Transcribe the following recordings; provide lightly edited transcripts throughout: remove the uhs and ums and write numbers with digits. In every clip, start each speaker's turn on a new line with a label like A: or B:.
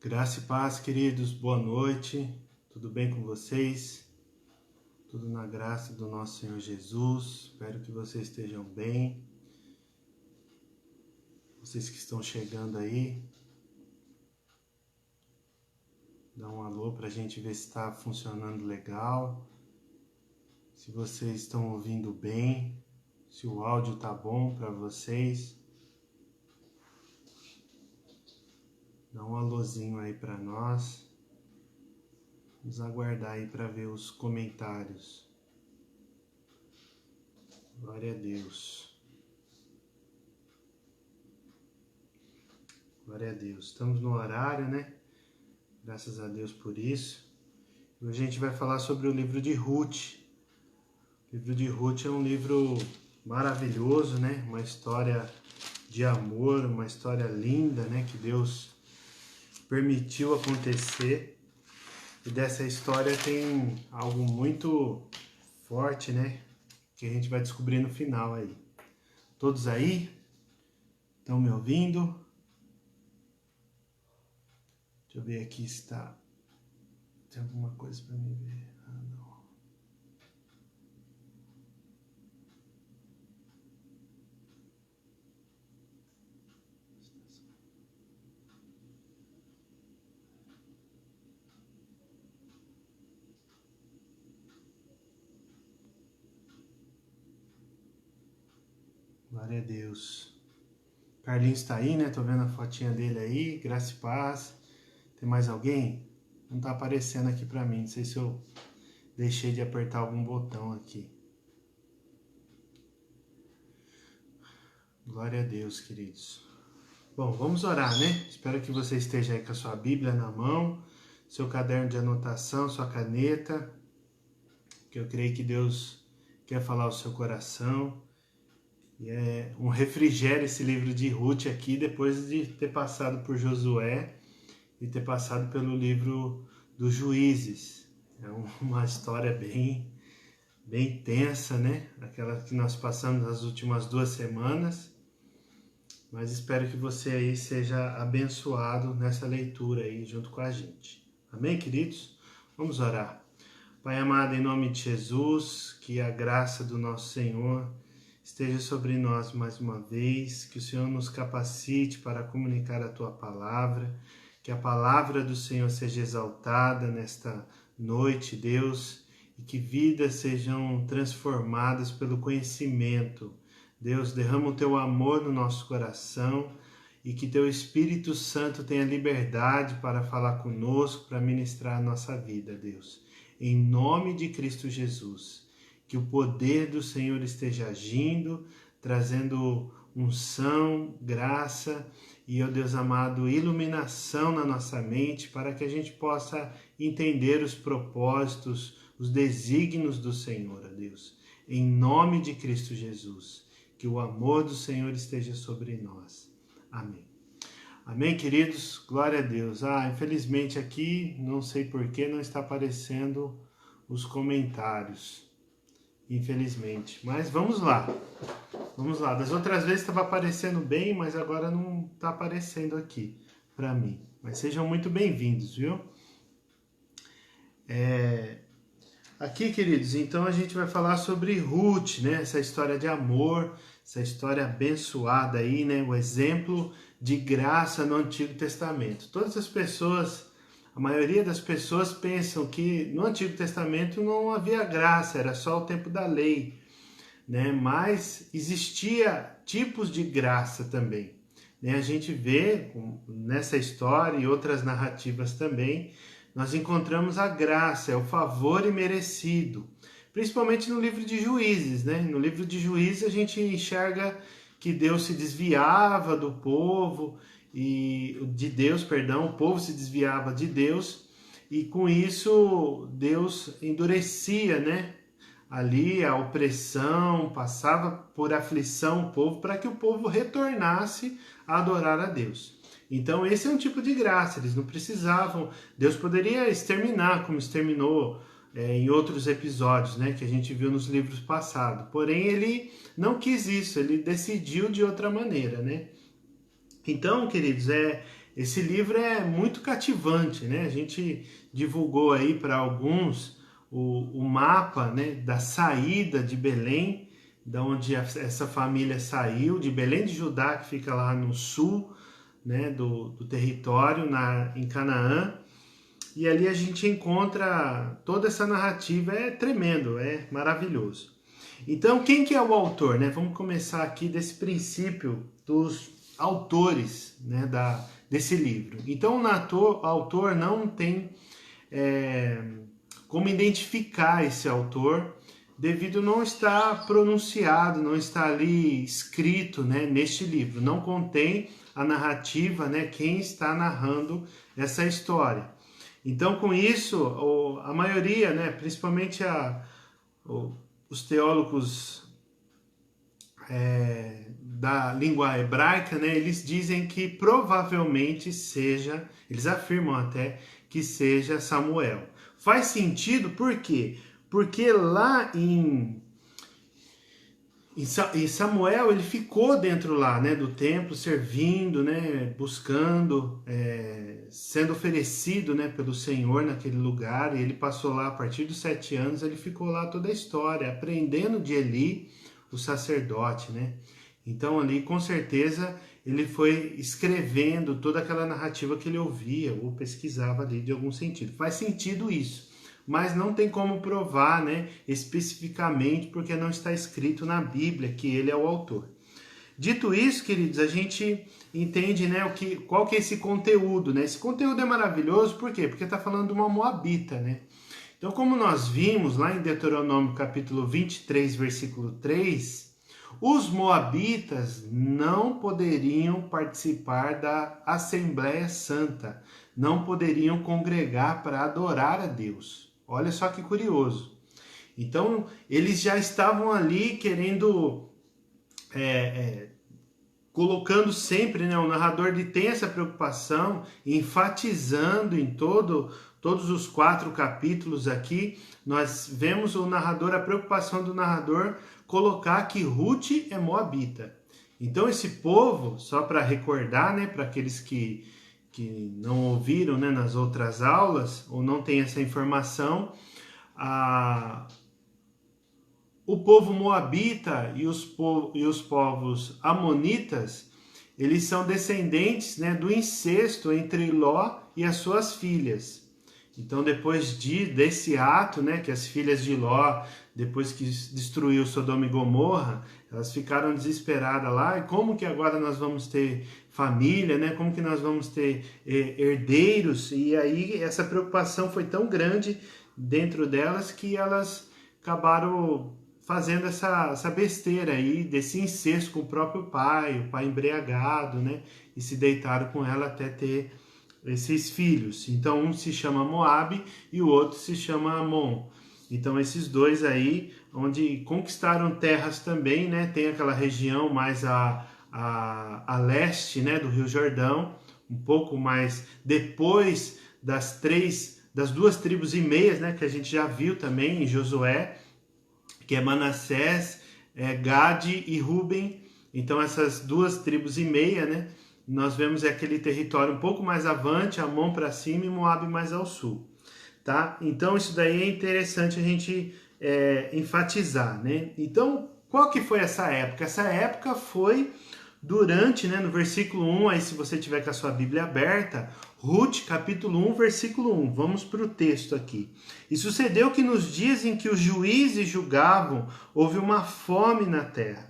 A: Graça e paz, queridos, boa noite, tudo bem com vocês? Tudo na graça do nosso Senhor Jesus, espero que vocês estejam bem. Vocês que estão chegando aí, dá um alô para a gente ver se está funcionando legal, se vocês estão ouvindo bem, se o áudio tá bom para vocês. Dá um alôzinho aí para nós. Vamos aguardar aí para ver os comentários. Glória a Deus. Glória a Deus. Estamos no horário, né? Graças a Deus por isso. Hoje a gente vai falar sobre o livro de Ruth. O livro de Ruth é um livro maravilhoso, né? Uma história de amor, uma história linda, né? Que Deus permitiu acontecer. E dessa história tem algo muito forte, né? Que a gente vai descobrir no final aí. Todos aí? Estão me ouvindo? Deixa eu ver aqui se tá... Tem alguma coisa para me ver? Ah, não. Glória a Deus. Carlinhos tá aí, né? Tô vendo a fotinha dele aí. Graça e paz. Tem mais alguém? Não tá aparecendo aqui pra mim. Não sei se eu deixei de apertar algum botão aqui. Glória a Deus, queridos. Bom, vamos orar, né? Espero que você esteja aí com a sua Bíblia na mão, seu caderno de anotação, sua caneta, que eu creio que Deus quer falar ao seu coração. E é um refrigério esse livro de Ruth aqui, depois de ter passado por Josué e ter passado pelo livro dos Juízes. É uma história bem tensa, né? Aquela que nós passamos nas últimas 2 semanas. Mas espero que você aí seja abençoado nessa leitura aí junto com a gente. Amém, queridos? Vamos orar. Pai amado, em nome de Jesus, que a graça do nosso Senhor esteja sobre nós mais uma vez, que o Senhor nos capacite para comunicar a Tua palavra, que a palavra do Senhor seja exaltada nesta noite, Deus, e que vidas sejam transformadas pelo conhecimento. Deus, derrama o Teu amor no nosso coração e que Teu Espírito Santo tenha liberdade para falar conosco, para ministrar a nossa vida, Deus. Em nome de Cristo Jesus. Que o poder do Senhor esteja agindo, trazendo unção, graça e, ó Deus amado, iluminação na nossa mente para que a gente possa entender os propósitos, os desígnios do Senhor, ó Deus. Em nome de Cristo Jesus, que o amor do Senhor esteja sobre nós. Amém. Amém, queridos? Glória a Deus. Infelizmente aqui, não sei porquê, não está aparecendo os comentários. Infelizmente, mas vamos lá, das outras vezes estava aparecendo bem, mas agora não está aparecendo aqui para mim, mas sejam muito bem-vindos, viu? Aqui, queridos, então a gente vai falar sobre Ruth, né, essa história de amor, essa história abençoada aí, né, o exemplo de graça no Antigo Testamento. Todas as pessoas, a maioria das pessoas pensam que no Antigo Testamento não havia graça, era só o tempo da lei, né? Mas existia tipos de graça também, né? A gente vê nessa história e outras narrativas também, nós encontramos a graça, é o favor imerecido, principalmente no livro de Juízes, né? No livro de Juízes a gente enxerga que Deus se desviava do povo, o povo se desviava de Deus, e com isso Deus endurecia, né? Ali a opressão, passava por aflição o povo, para que o povo retornasse a adorar a Deus. Então esse é um tipo de graça, eles não precisavam, Deus poderia exterminar, como exterminou em outros episódios, né, que a gente viu nos livros passados, porém ele não quis isso, ele decidiu de outra maneira, né? Então, queridos, Esse livro é muito cativante, né? A gente divulgou aí para alguns o mapa, né, da saída de Belém, da onde essa família saiu, de Belém de Judá, que fica lá no sul, né, do território, em Canaã. E ali a gente encontra toda essa narrativa, é tremendo, é maravilhoso. Então, quem que é o autor, né? Vamos começar aqui desse princípio dos autores, né, desse livro. Então, o autor não tem como identificar esse autor, devido não estar pronunciado, não está ali escrito, né, neste livro. Não contém a narrativa, né, quem está narrando essa história. Então, com isso, a maioria, né, principalmente os teólogos da língua hebraica, né, eles dizem que provavelmente seja, eles afirmam até que seja Samuel. Faz sentido, por quê? Porque lá em Samuel, ele ficou dentro lá, né, do templo, servindo, né, buscando, sendo oferecido, né, pelo Senhor naquele lugar, e ele passou lá a partir dos 7 anos, ele ficou lá toda a história, aprendendo de Eli, o sacerdote, né? Então ali, com certeza, ele foi escrevendo toda aquela narrativa que ele ouvia ou pesquisava ali de algum sentido. Faz sentido isso, mas não tem como provar, né, especificamente, porque não está escrito na Bíblia que ele é o autor. Dito isso, queridos, a gente entende, né, qual que é esse conteúdo, né? Esse conteúdo é maravilhoso, por quê? Porque está falando de uma moabita, né? Então, como nós vimos lá em Deuteronômio capítulo 23, versículo 3, os moabitas não poderiam participar da Assembleia Santa, não poderiam congregar para adorar a Deus. Olha só que curioso. Então, eles já estavam ali querendo, colocando sempre, né, o narrador ele tem essa preocupação, enfatizando em todos os 4 capítulos aqui, nós vemos a preocupação do narrador colocar que Ruth é moabita. Então esse povo, só para recordar, né, para aqueles que não ouviram, né, nas outras aulas, ou não tem essa informação, o povo moabita e os povos amonitas, eles são descendentes, né, do incesto entre Ló e as suas filhas. Então, depois desse ato, né, que as filhas de Ló, depois que destruiu Sodoma e Gomorra, elas ficaram desesperadas lá. E como que agora nós vamos ter família, né? Como que nós vamos ter herdeiros? E aí essa preocupação foi tão grande dentro delas que elas acabaram fazendo essa besteira aí, desse incesto com o próprio pai, o pai embriagado, né? E se deitaram com ela até ter esses filhos. Então um se chama Moabe e o outro se chama Amon. Então esses dois aí, onde conquistaram terras também, né? Tem aquela região mais a leste, né, do Rio Jordão, um pouco mais depois das 2 tribos e meias, né, que a gente já viu também em Josué, que é Manassés, Gade e Ruben. Então essas 2 tribos e meia, né, nós vemos aquele território um pouco mais avante, Amon para cima e Moabe mais ao sul, tá? Então isso daí é interessante a gente enfatizar, né? Então, qual que foi essa época? Essa época foi durante, né, no versículo 1, aí se você tiver com a sua Bíblia aberta, Ruth, capítulo 1, versículo 1, vamos para o texto aqui. E sucedeu que nos dias em que os juízes julgavam, houve uma fome na terra.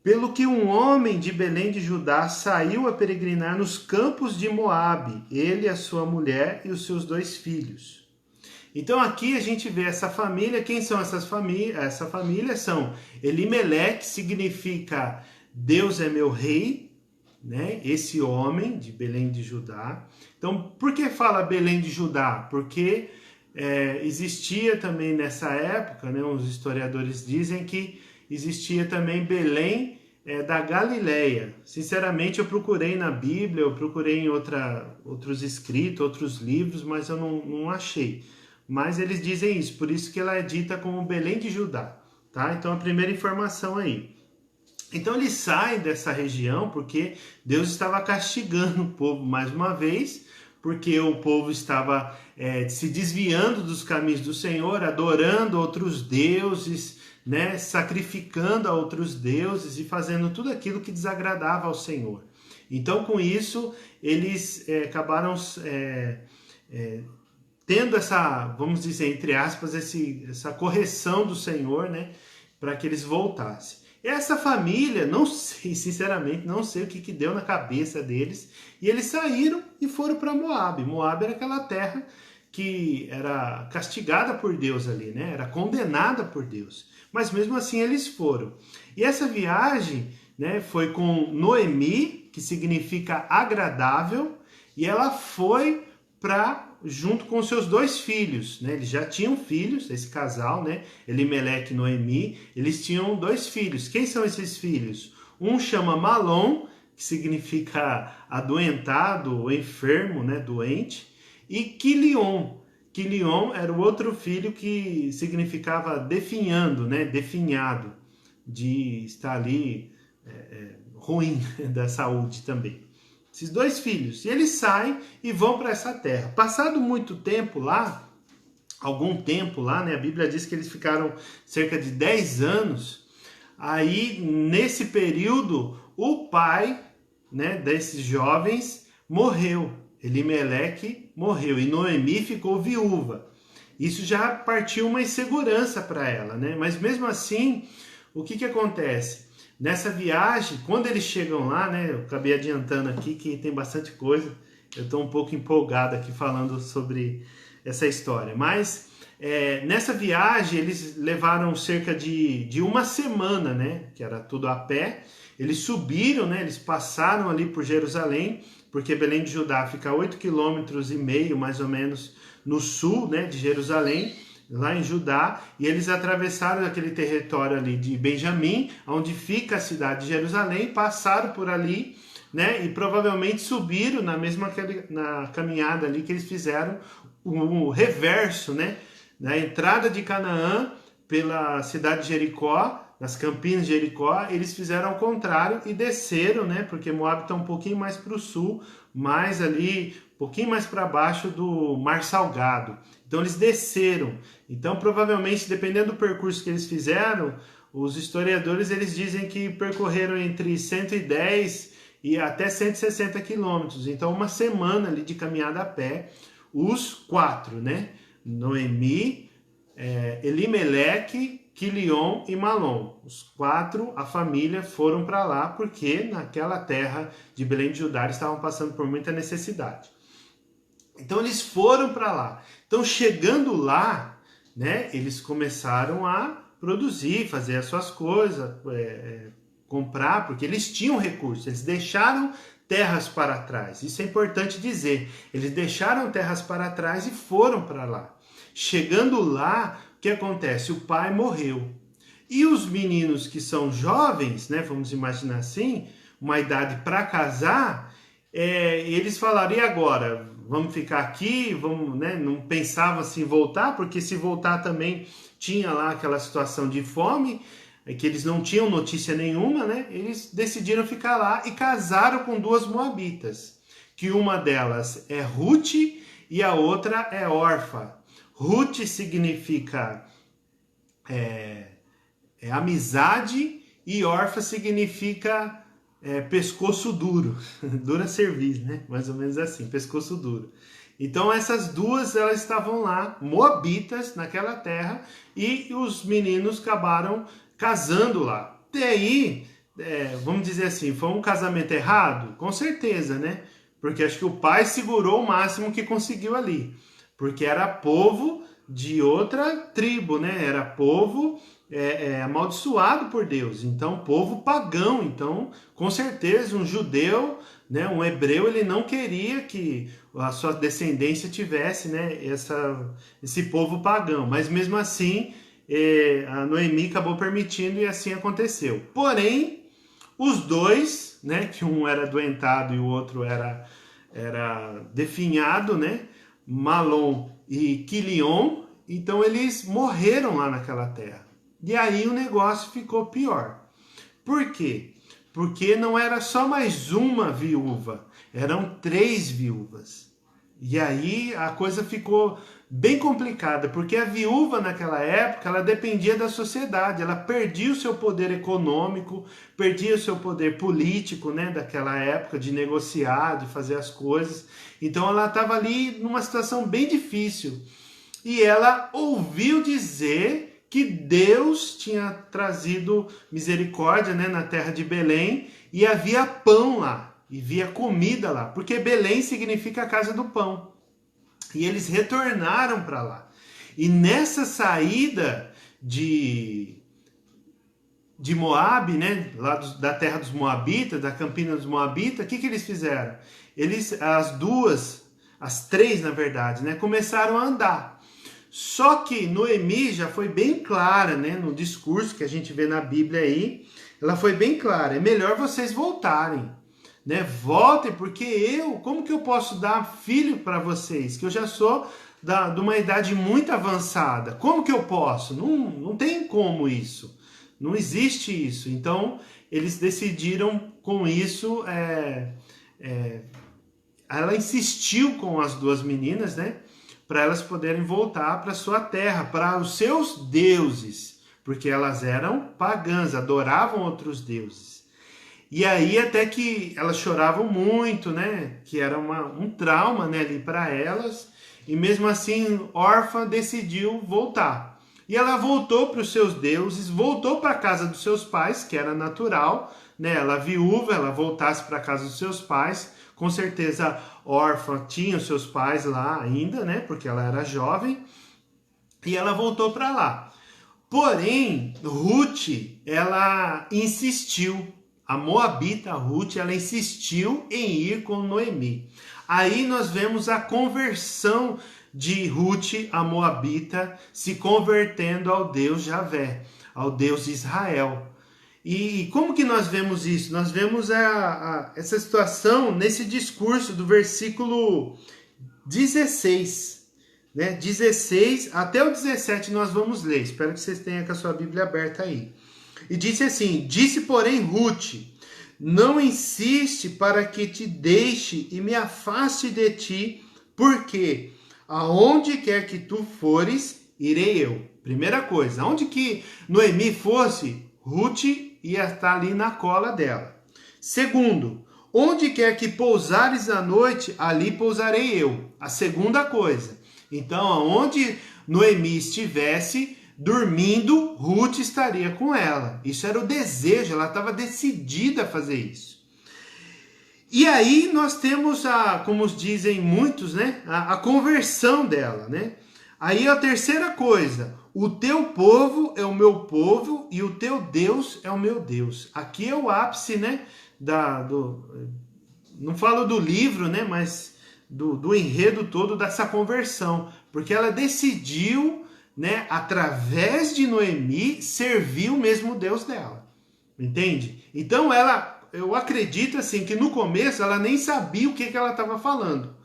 A: Pelo que um homem de Belém de Judá saiu a peregrinar nos campos de Moabe, ele, a sua mulher e os seus 2 filhos. Então aqui a gente vê essa família. Quem são essas famílias? Essa família são Elimeleque, significa Deus é meu rei, né? Esse homem de Belém de Judá. Então, por que fala Belém de Judá? Porque existia também nessa época, né, os historiadores dizem que existia também Belém da Galileia. Sinceramente, eu procurei na Bíblia, eu procurei em outros escritos, outros livros, mas eu não achei. Mas eles dizem isso, por isso que ela é dita como Belém de Judá, tá? Então, a primeira informação aí. Então eles saem dessa região porque Deus estava castigando o povo mais uma vez, porque o povo estava se desviando dos caminhos do Senhor, adorando outros deuses, né, sacrificando a outros deuses e fazendo tudo aquilo que desagradava ao Senhor. Então, com isso, eles acabaram tendo essa, vamos dizer, entre aspas, essa correção do Senhor, né, para que eles voltassem. Essa família, não sei, sinceramente, não sei o que deu na cabeça deles, e eles saíram e foram para Moabe. Moabe era aquela terra que era castigada por Deus ali, né? Era condenada por Deus. Mas mesmo assim eles foram. E essa viagem, né, foi com Noemi, que significa agradável, e ela foi junto com seus 2 filhos, né? Eles já tinham filhos, esse casal, né? Elimeleque e Noemi, eles tinham 2 filhos. Quem são esses filhos? Um chama Malom, que significa adoentado ou enfermo, né? Doente, e Quilion. Quilion era o outro filho que significava definhando, né? Definhado, de estar ali ruim da saúde também. Esses 2 filhos. E eles saem e vão para essa terra. Passado muito tempo lá, algum tempo lá, né? A Bíblia diz que eles ficaram cerca de 10 anos. Aí, nesse período, o pai, né, desses jovens morreu. Elimeleque morreu e Noemi ficou viúva. Isso já partiu uma insegurança para ela, né? Mas mesmo assim, o que acontece? Nessa viagem, quando eles chegam lá, né, eu acabei adiantando aqui que tem bastante coisa, eu estou um pouco empolgado aqui falando sobre essa história, mas nessa viagem eles levaram cerca de uma semana, né, que era tudo a pé, eles subiram, né, eles passaram ali por Jerusalém, porque Belém de Judá fica a 8,5 km mais ou menos no sul, né, de Jerusalém, lá em Judá, e eles atravessaram aquele território ali de Benjamim, onde fica a cidade de Jerusalém, passaram por ali, né, e provavelmente subiram na caminhada ali que eles fizeram o reverso, né, na entrada de Canaã pela cidade de Jericó, nas campinas de Jericó, eles fizeram ao contrário e desceram, né, porque Moab está um pouquinho mais para o sul, mais ali, um pouquinho mais para baixo do Mar Salgado. Então eles desceram. Então provavelmente, dependendo do percurso que eles fizeram, os historiadores eles dizem que percorreram entre 110 e até 160 quilômetros. Então uma semana ali de caminhada a pé, os 4, né? Noemi, Elimeleque, Quilion e Malom. Os 4, a família, foram para lá porque naquela terra de Belém de Judá eles estavam passando por muita necessidade. Então eles foram para lá. Então chegando lá, né, eles começaram a produzir, fazer as suas coisas, comprar, porque eles tinham recursos, eles deixaram terras para trás. Isso é importante dizer. Eles deixaram terras para trás e foram para lá. Chegando lá, o que acontece? O pai morreu. E os meninos que são jovens, né, vamos imaginar assim, uma idade para casar, eles falaram, e agora? Vamos ficar aqui? Vamos, né? Não pensavam assim em voltar, porque se voltar também tinha lá aquela situação de fome, que eles não tinham notícia nenhuma, né? Eles decidiram ficar lá e casaram com 2 moabitas, que uma delas é Ruth e a outra é Orfa. Ruth significa amizade e Orfa significa pescoço duro, dura cerviz, né? Mais ou menos assim, pescoço duro. Então essas 2, elas estavam lá, moabitas, naquela terra, e os meninos acabaram casando lá. E aí, vamos dizer assim, foi um casamento errado? Com certeza, né? Porque acho que o pai segurou o máximo que conseguiu ali. Porque era povo de outra tribo, né? Era povo amaldiçoado por Deus. Então, povo pagão. Então, com certeza, um judeu, né, um hebreu, ele não queria que a sua descendência tivesse, né, esse povo pagão. Mas, mesmo assim, a Noemi acabou permitindo e assim aconteceu. Porém, os 2, né, que um era adoentado e o outro era definhado, né, Malom e Quilion, então eles morreram lá naquela terra. E aí o negócio ficou pior. Por quê? Porque não era só mais uma viúva, eram 3 viúvas. E aí a coisa ficou bem complicada, porque a viúva naquela época, ela dependia da sociedade, ela perdia o seu poder econômico, perdia o seu poder político, né, daquela época, de negociar, de fazer as coisas. Então ela estava ali numa situação bem difícil. E ela ouviu dizer que Deus tinha trazido misericórdia, né, na terra de Belém, e havia pão lá, e havia comida lá, porque Belém significa a casa do pão. E eles retornaram para lá. E nessa saída de Moabe, né, lá da terra dos Moabitas, da campina dos Moabitas, o que eles fizeram? As 3 na verdade, né, começaram a andar. Só que Noemi já foi bem clara, né, no discurso que a gente vê na Bíblia aí, ela foi bem clara, é melhor vocês voltarem, né? Voltem, porque como que eu posso dar filho para vocês, que eu já sou de uma idade muito avançada, como que eu posso? Não tem como isso, não existe isso. Então, eles decidiram com isso, ela insistiu com as 2 meninas, né? Para elas poderem voltar para sua terra, para os seus deuses, porque elas eram pagãs, adoravam outros deuses. E aí até que elas choravam muito, né? Que era um trauma, né, ali para elas. E mesmo assim, órfã decidiu voltar. E ela voltou para os seus deuses, voltou para a casa dos seus pais, que era natural, né? Ela viúva, ela voltasse para a casa dos seus pais. Com certeza, órfã, tinha os seus pais lá ainda, né? Porque ela era jovem. E ela voltou para lá. Porém, Ruth, ela insistiu. A moabita Ruth, ela insistiu em ir com Noemi. Aí nós vemos a conversão de Ruth, a moabita, se convertendo ao Deus Javé, ao Deus de Israel. E como que nós vemos isso? Nós vemos essa situação nesse discurso do versículo 16, né? 16 até o 17 nós vamos ler. Espero que vocês tenham com a sua Bíblia aberta aí. E disse assim: disse, porém, Ruth: não insiste para que te deixe e me afaste de ti, porque aonde quer que tu fores, irei eu. Primeira coisa, aonde que Noemi fosse, Ruth ia estar ali na cola dela. Segundo, onde quer que pousares à noite, ali pousarei eu. A segunda coisa. Então, aonde Noemi estivesse dormindo, Ruth estaria com ela. Isso era o desejo, ela estava decidida a fazer isso. E aí nós temos, como dizem muitos, né, a conversão dela, né? Aí a terceira coisa: o teu povo é o meu povo e o teu Deus é o meu Deus. Aqui é o ápice, né, não falo do livro, né, mas do enredo todo dessa conversão, porque ela decidiu, né, através de Noemi, servir o mesmo Deus dela, entende? Então eu acredito assim que no começo ela nem sabia o que ela estava falando,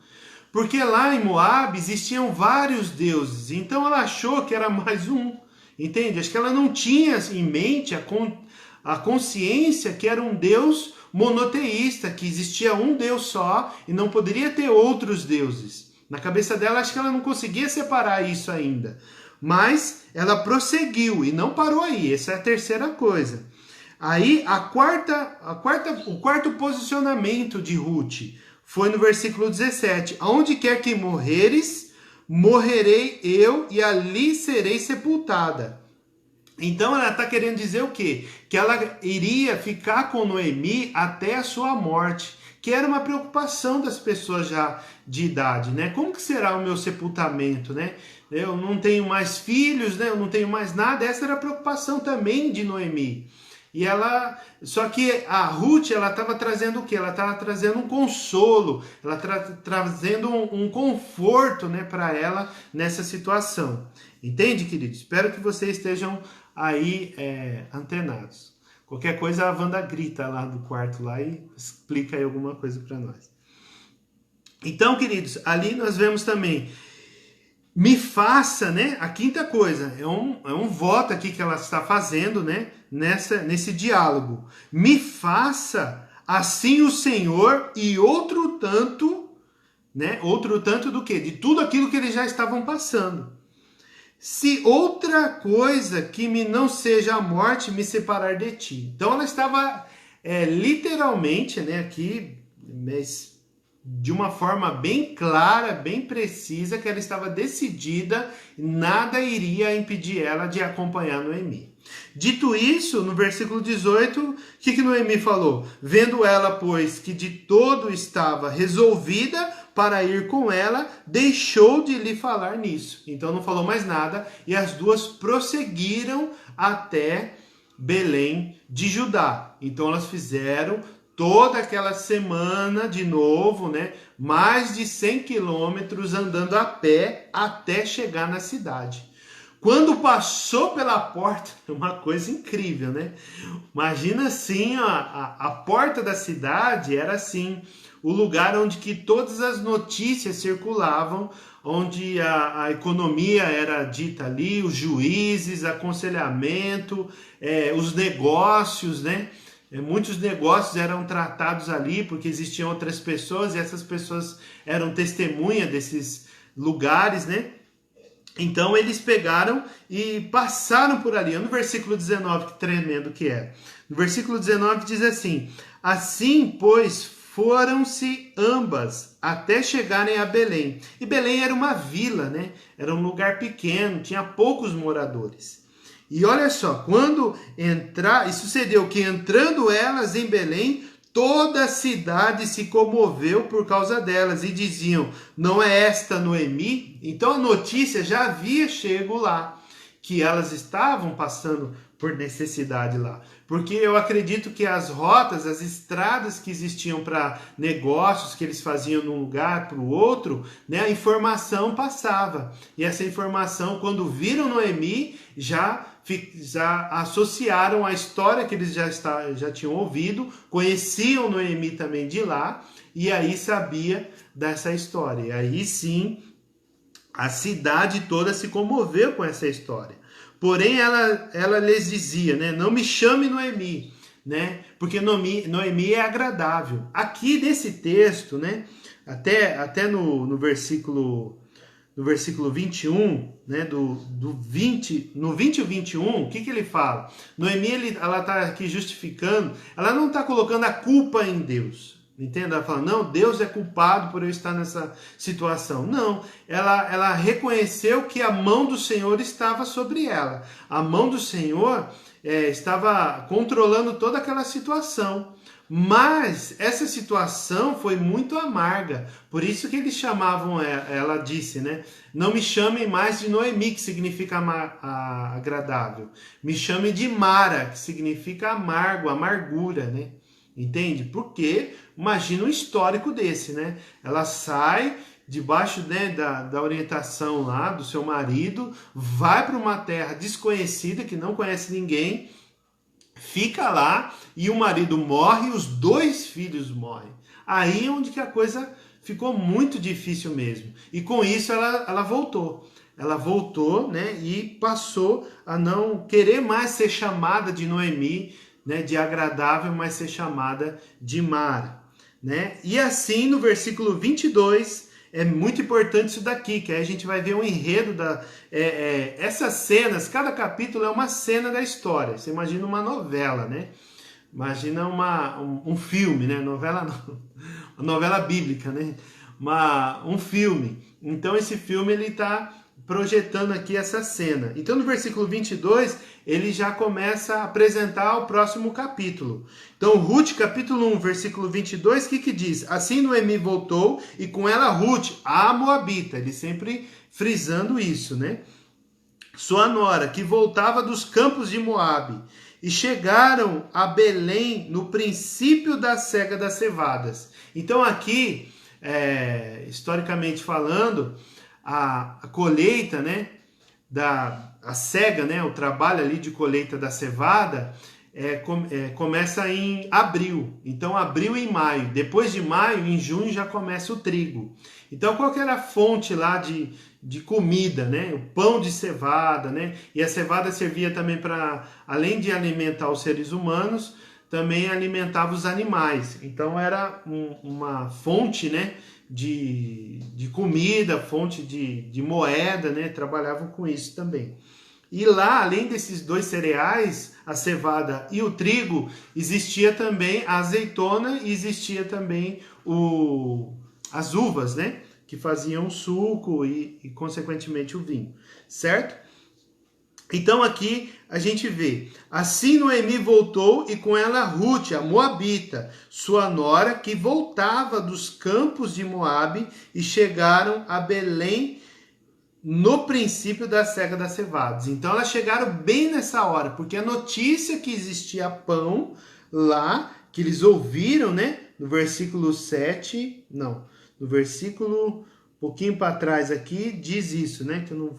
A: porque lá em Moab existiam vários deuses, então ela achou que era mais um, entende? Acho que ela não tinha em mente a consciência que era um Deus monoteísta, que existia um Deus só e não poderia ter outros deuses. Na cabeça dela, acho que ela não conseguia separar isso ainda. Mas ela prosseguiu e não parou aí. Essa é a terceira coisa. Aí o quarto posicionamento de Ruth foi no versículo 17. Aonde quer que morreres, morrerei eu e ali serei sepultada. Então ela está querendo dizer o quê? Que ela iria ficar com Noemi até a sua morte, que era uma preocupação das pessoas já de idade, né? Como que será o meu sepultamento, né? Eu não tenho mais filhos, né? Eu não tenho mais nada. Essa era a preocupação também de Noemi. E só que a Ruth, ela estava trazendo o quê? Ela estava trazendo um consolo, ela trazendo um conforto, né, para ela nessa situação. Entende, queridos? Espero que vocês estejam aí antenados. Qualquer coisa a Wanda grita lá do quarto lá e explica aí alguma coisa para nós. Então, queridos, ali nós vemos também me faça, né? A quinta coisa, é um voto aqui que ela está fazendo, né? Nesse diálogo. Me faça assim o Senhor e outro tanto, né? Outro tanto do quê? De tudo aquilo que eles já estavam passando. Se outra coisa que me não seja a morte me separar de ti. Então ela estava literalmente, né? Aqui, mas de uma forma bem clara, bem precisa, que ela estava decidida, nada iria impedir ela de acompanhar Noemi. Dito isso, no versículo 18, o que Noemi falou? Vendo ela, pois, que de todo estava resolvida para ir com ela, deixou de lhe falar nisso. Então não falou mais nada, e as duas prosseguiram até Belém de Judá. Então elas fizeram toda aquela semana de novo, né? Mais de 100 quilômetros andando a pé até chegar na cidade. Quando passou pela porta, uma coisa incrível, né? Imagina assim, a porta da cidade era assim, o lugar onde que todas as notícias circulavam, onde a economia era dita ali, os juízes, aconselhamento, os negócios, né? Muitos negócios eram tratados ali porque existiam outras pessoas e essas pessoas eram testemunha desses lugares, né? Então eles pegaram e passaram por ali. No versículo 19, que tremendo que é. No versículo 19 diz assim: assim, pois, foram-se ambas até chegarem a Belém. E Belém era uma vila, né? Era um lugar pequeno, tinha poucos moradores. E olha só, quando e sucedeu que entrando elas em Belém, toda a cidade se comoveu por causa delas e diziam: não é esta Noemi? Então a notícia já havia chego lá, que elas estavam passando por necessidade lá. Porque eu acredito que as rotas, as estradas que existiam para negócios que eles faziam de um lugar para o outro, né, a informação passava. E essa informação, quando viram Noemi, já associaram a história que eles já tinham ouvido, conheciam Noemi também de lá, e aí sabia dessa história. E aí sim, a cidade toda se comoveu com essa história. Porém, ela lhes dizia, né, não me chame Noemi, né, porque Noemi é agradável. Aqui nesse texto, né, até no versículo 21, né, no 20 e 21, o que ele fala? Noemi, ela está aqui justificando, ela não está colocando a culpa em Deus. Entende? Ela fala, não, Deus é culpado por eu estar nessa situação. Não, ela reconheceu que a mão do Senhor estava sobre ela. A mão do Senhor estava controlando toda aquela situação. Mas essa situação foi muito amarga. Por isso que eles chamavam, ela disse, né? Não me chamem mais de Noemi, que significa agradável. Me chamem de Mara, que significa amargo, amargura, né? Entende? Porque imagina um histórico desse, né? Ela sai debaixo, né, da orientação lá do seu marido, vai para uma terra desconhecida que não conhece ninguém, fica lá e o marido morre e os 2 filhos morrem. Aí é onde que a coisa ficou muito difícil mesmo. E com isso ela voltou. Ela voltou, né, e passou a não querer mais ser chamada de Noemi, né, de agradável, mas ser chamada de Mara, né? E assim no versículo 22 é muito importante isso daqui, que aí a gente vai ver um enredo essas cenas, cada capítulo é uma cena da história. Você imagina uma novela, né? Imagina um filme, né? Novela não, uma novela bíblica, né? Um filme. Então esse filme ele está projetando aqui essa cena. Então no versículo 22, ele já começa a apresentar o próximo capítulo. Então Ruth, capítulo 1, versículo 22, o que diz? Assim Noemi voltou e com ela Ruth, a Moabita. Ele sempre frisando isso, né? Sua nora, que voltava dos campos de Moabe. E chegaram a Belém no princípio da cega das cevadas. Então aqui, historicamente falando, a colheita, né, a cega, né, o trabalho ali de colheita da cevada, começa em abril. Então, abril e maio. Depois de maio, em junho, já começa o trigo. Então, qual que era a fonte lá de comida, né? O pão de cevada, né? E a cevada servia também para, além de alimentar os seres humanos, também alimentava os animais. Então, era uma fonte, né? De comida, fonte de moeda, né? Trabalhavam com isso também. E lá, além desses dois cereais, a cevada e o trigo, existia também a azeitona e existia também as uvas, né? Que faziam o suco e, consequentemente, o vinho, certo? Então aqui a gente vê, assim Noemi voltou e com ela Ruth, a Moabita, sua nora, que voltava dos campos de Moabe e chegaram a Belém no princípio da cega das cevadas. Então elas chegaram bem nessa hora, porque a notícia que existia pão lá, que eles ouviram, né? No versículo 7, não, no versículo um pouquinho para trás aqui, diz isso, né? Que eu não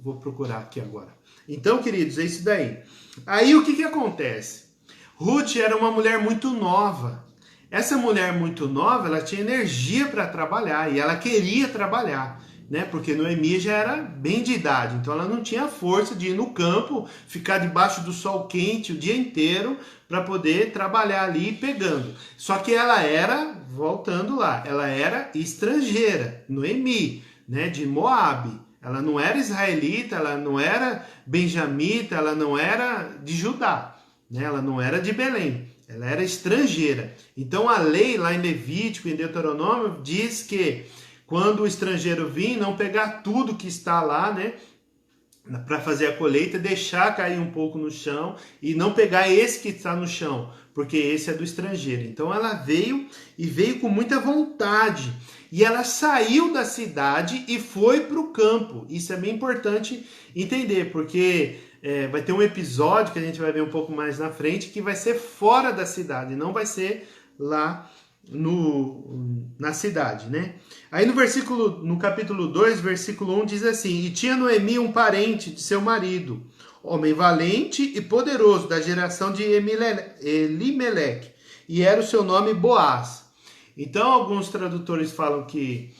A: vou procurar aqui agora. Então, queridos, é isso daí. Aí o que acontece? Ruth era uma mulher muito nova. Essa mulher muito nova, ela tinha energia para trabalhar e ela queria trabalhar, né? Porque Noemi já era bem de idade, então ela não tinha força de ir no campo, ficar debaixo do sol quente o dia inteiro para poder trabalhar ali pegando. Só que ela era, voltando lá, ela era estrangeira, Noemi, né? De Moabe. Ela não era israelita, ela não era benjamita, ela não era de Judá, né? Ela não era de Belém. Ela era estrangeira. Então a lei lá em Levítico, em Deuteronômio, diz que quando o estrangeiro vir, não pegar tudo que está lá, né, para fazer a colheita, deixar cair um pouco no chão e não pegar esse que está no chão, porque esse é do estrangeiro. Então ela veio e veio com muita vontade. E ela saiu da cidade e foi para o campo. Isso é bem importante entender, porque vai ter um episódio que a gente vai ver um pouco mais na frente que vai ser fora da cidade, não vai ser lá na cidade, né? Aí no capítulo 2, versículo 1 diz assim: E tinha Noemi um parente de seu marido, homem valente e poderoso, da geração de Elimeleque, e era o seu nome Boaz. Então alguns tradutores falam que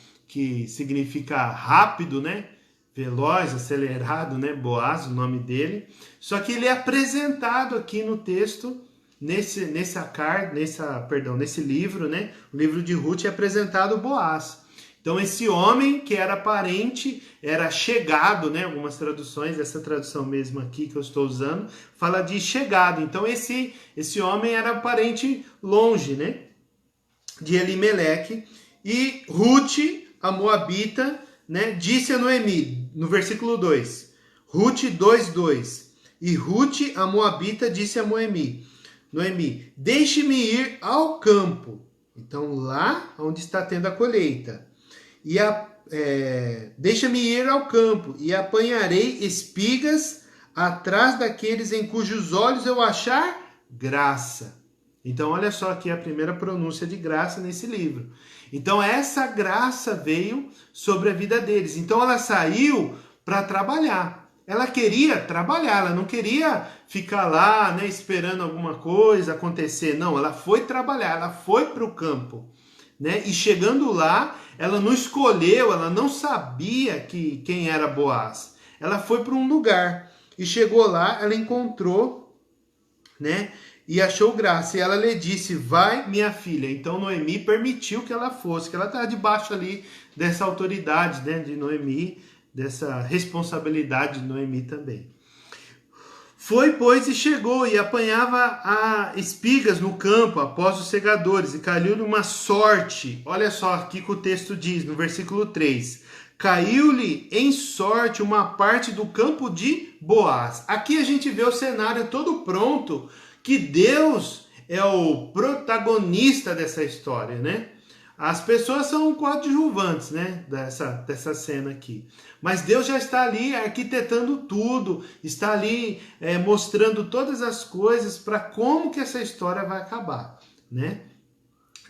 A: significa rápido, né? Veloz, acelerado, né? Boaz, o nome dele. Só que ele é apresentado aqui no texto, nesse livro, né? O livro de Ruth é apresentado Boaz. Então esse homem que era parente, era chegado, né? Algumas traduções, essa tradução mesmo aqui que eu estou usando, fala de chegado. Então esse homem era parente longe, né? De Elimeleque. E Ruth, a Moabita, né, disse a Noemi, no versículo 2, Ruth 2:2, e Ruth, a Moabita, disse a Noemi, deixe-me ir ao campo, então lá onde está tendo a colheita, deixa-me ir ao campo, e apanharei espigas atrás daqueles em cujos olhos eu achar graça. Então, olha só aqui a primeira pronúncia de graça nesse livro. Então, essa graça veio sobre a vida deles. Então, ela saiu para trabalhar. Ela queria trabalhar, ela não queria ficar lá, né, esperando alguma coisa acontecer. Não, ela foi trabalhar, ela foi para o campo, né? E chegando lá, ela não escolheu, ela não sabia quem era Boaz. Ela foi para um lugar e chegou lá, ela encontrou, né? E achou graça, e ela lhe disse, vai minha filha. Então Noemi permitiu que ela fosse, que ela estava debaixo ali dessa autoridade, né, de Noemi, dessa responsabilidade de Noemi também. Foi, pois, e chegou, e apanhava espigas no campo, após os segadores, e caiu-lhe uma sorte. Olha só aqui que o texto diz, no versículo 3. Caiu-lhe em sorte uma parte do campo de Boaz. Aqui a gente vê o cenário todo pronto, que Deus é o protagonista dessa história, né? As pessoas são coadjuvantes, né? Dessa cena aqui. Mas Deus já está ali arquitetando tudo, está ali mostrando todas as coisas para como que essa história vai acabar, né?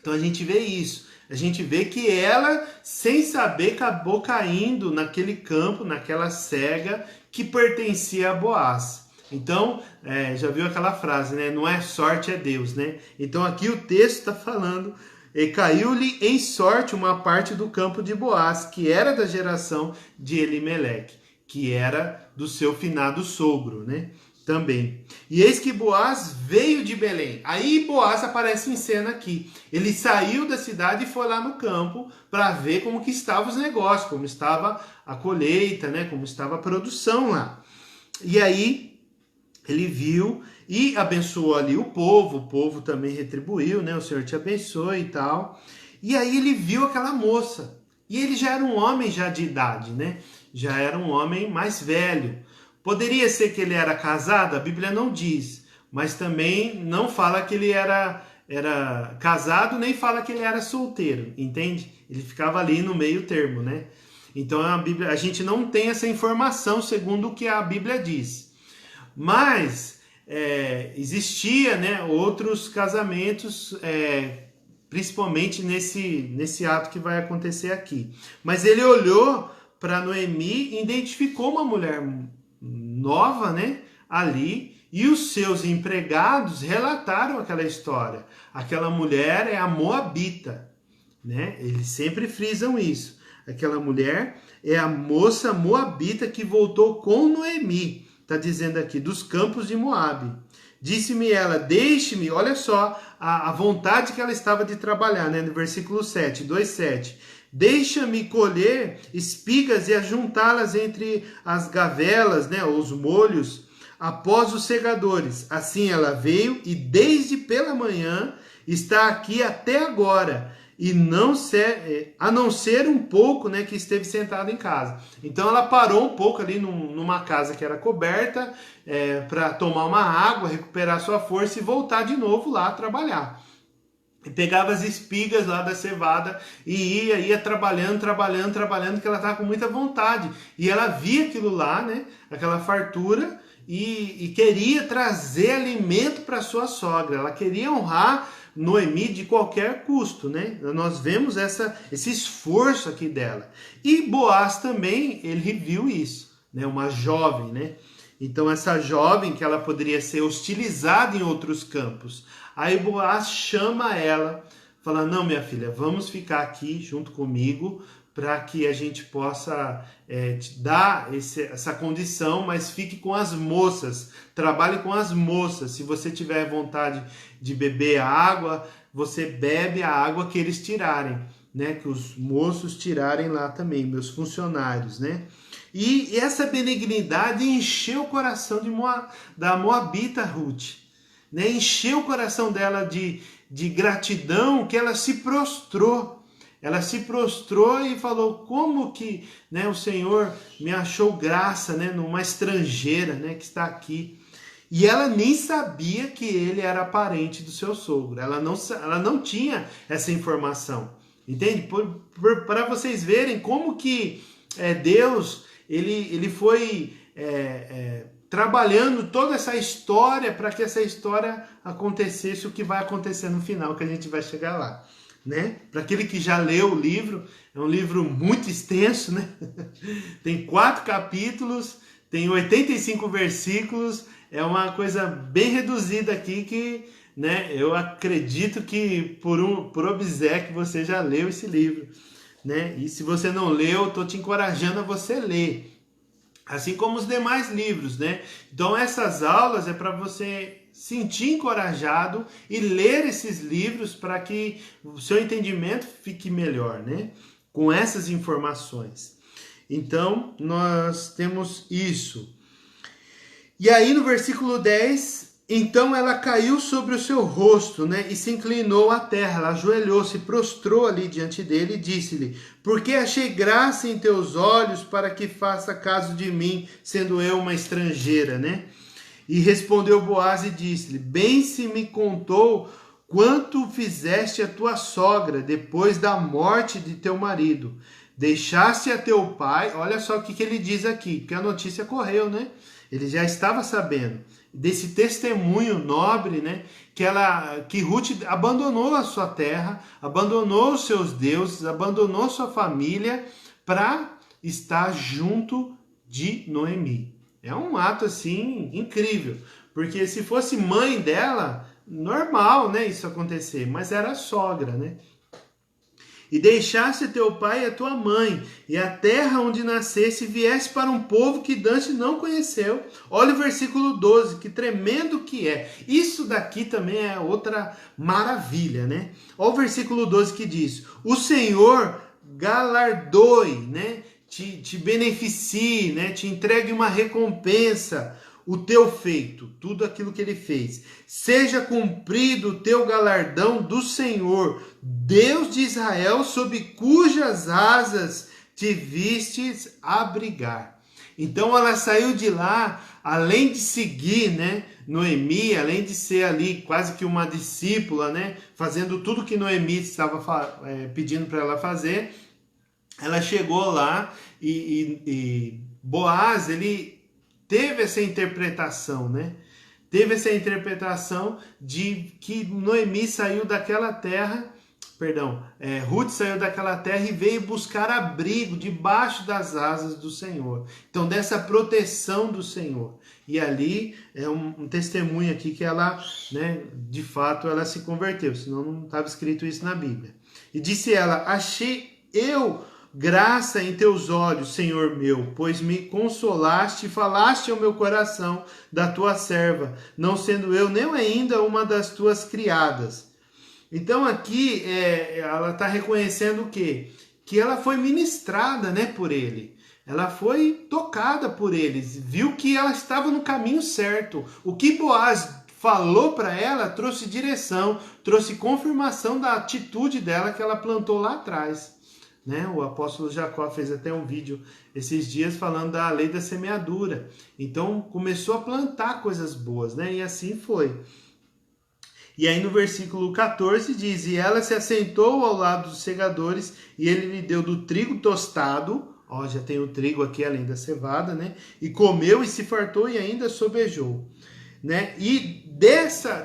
A: Então a gente vê isso. A gente vê que ela, sem saber, acabou caindo naquele campo, naquela cega que pertencia a Boaz. Então, já viu aquela frase, né? Não é sorte, é Deus, né? Então aqui o texto está falando, e caiu-lhe em sorte uma parte do campo de Boaz, que era da geração de Elimeleque, que era do seu finado sogro, né? Também. E eis que Boaz veio de Belém. Aí Boaz aparece em cena aqui. Ele saiu da cidade e foi lá no campo para ver como que estavam os negócios, como estava a colheita, né? Como estava a produção lá. E aí ele viu e abençoou ali o povo também retribuiu, né? O Senhor te abençoe e tal. E aí ele viu aquela moça. E ele já era um homem já de idade, né? Já era um homem mais velho. Poderia ser que ele era casado? A Bíblia não diz. Mas também não fala que ele era casado, nem fala que ele era solteiro, entende? Ele ficava ali no meio termo, né? Então a gente não tem essa informação segundo o que a Bíblia diz. Mas existia, né, outros casamentos, principalmente nesse ato que vai acontecer aqui. Mas ele olhou para Noemi e identificou uma mulher nova, né, ali, e os seus empregados relataram aquela história. Aquela mulher é a Moabita, né? Eles sempre frisam isso. Aquela mulher é a moça Moabita que voltou com Noemi. Está dizendo aqui, dos campos de Moabe. Disse-me ela, deixe-me, olha só a vontade que ela estava de trabalhar, né? No versículo 7, 2:7. Deixa-me colher espigas e ajuntá-las entre as gavelas, né? Os molhos, após os segadores. Assim ela veio e desde pela manhã está aqui até agora. E a não ser um pouco, né, que esteve sentada em casa. Então ela parou um pouco ali numa casa que era coberta para tomar uma água, recuperar sua força e voltar de novo lá a trabalhar. E pegava as espigas lá da cevada e ia trabalhando, que ela estava com muita vontade. E ela via aquilo lá, né, aquela fartura, e queria trazer alimento para sua sogra. Ela queria honrar Noemi de qualquer custo, né? Nós vemos esse esforço aqui dela. E Boaz também, ele viu isso, né? Uma jovem, né? Então essa jovem que ela poderia ser hostilizada em outros campos. Aí Boaz chama ela, fala, não, minha filha, vamos ficar aqui junto comigo para que a gente possa te dar essa condição, mas fique com as moças, trabalhe com as moças. Se você tiver vontade de beber a água, você bebe a água que eles tirarem, né? Que os moços tirarem lá também, meus funcionários, né? E essa benignidade encheu o coração da Moabita Ruth, né? Encheu o coração dela de gratidão, que ela se prostrou. Ela se prostrou e falou, como que, né, o Senhor me achou graça, né, numa estrangeira, né, que está aqui. E ela nem sabia que ele era parente do seu sogro. Ela não tinha essa informação. Entende? Para vocês verem como que Deus ele foi trabalhando toda essa história para que essa história acontecesse o que vai acontecer no final, que a gente vai chegar lá. Né? Para aquele que já leu o livro, é um livro muito extenso, né? Tem 4 capítulos, tem 85 versículos, é uma coisa bem reduzida aqui que, né, eu acredito que por obséquio você já leu esse livro, né? E se você não leu, estou te encorajando a você ler, assim como os demais livros, né? Então essas aulas é para você sentir encorajado e ler esses livros para que o seu entendimento fique melhor, né? Com essas informações. Então, nós temos isso. E aí no versículo 10, então ela caiu sobre o seu rosto, né? E se inclinou à terra, ela ajoelhou, se prostrou ali diante dele e disse-lhe, porque achei graça em teus olhos para que faça caso de mim, sendo eu uma estrangeira, né? E respondeu Boaz e disse-lhe, bem se me contou quanto fizeste a tua sogra depois da morte de teu marido. Deixaste a teu pai, olha só o que ele diz aqui, porque a notícia correu, né? Ele já estava sabendo desse testemunho nobre, né? Que Ruth abandonou a sua terra, abandonou os seus deuses, abandonou sua família para estar junto de Noemi. É um ato assim incrível, porque se fosse mãe dela, normal, né, isso acontecer, mas era a sogra, né? E deixaste teu pai e a tua mãe, e a terra onde nascesse, viesse para um povo que Dante não conheceu. Olha o versículo 12, que tremendo que é. Isso daqui também é outra maravilha, né? Olha o versículo 12 que diz: o Senhor galardoe, né? Te beneficie, né? Te entregue uma recompensa, o teu feito, tudo aquilo que ele fez. Seja cumprido o teu galardão do Senhor, Deus de Israel, sob cujas asas te vistes abrigar. Então ela saiu de lá, além de seguir, né, Noemi, além de ser ali quase que uma discípula, né, fazendo tudo que Noemi estava pedindo para ela fazer, ela chegou lá e Boaz, ele teve essa interpretação, né? Teve essa interpretação de que Noemi saiu daquela terra, Ruth saiu daquela terra e veio buscar abrigo debaixo das asas do Senhor. Então, dessa proteção do Senhor. E ali é um testemunho aqui que ela, né, de fato, ela se converteu, senão não estava escrito isso na Bíblia. E disse ela: achei eu graça em teus olhos, Senhor meu, pois me consolaste e falaste ao meu coração da tua serva, não sendo eu nem ainda uma das tuas criadas. Então aqui ela está reconhecendo o quê? Que ela foi ministrada, né, por ele. Ela foi tocada por eles, viu que ela estava no caminho certo. O que Boaz falou para ela trouxe direção, trouxe confirmação da atitude dela que ela plantou lá atrás. Né? O apóstolo Jacó fez até um vídeo esses dias falando da lei da semeadura. Então começou a plantar coisas boas, né? E assim foi. E aí no versículo 14 diz: e ela se assentou ao lado dos segadores, e ele lhe deu do trigo tostado. Ó, já tem o trigo aqui além da cevada, né? E comeu e se fartou e ainda sobejou. Né? E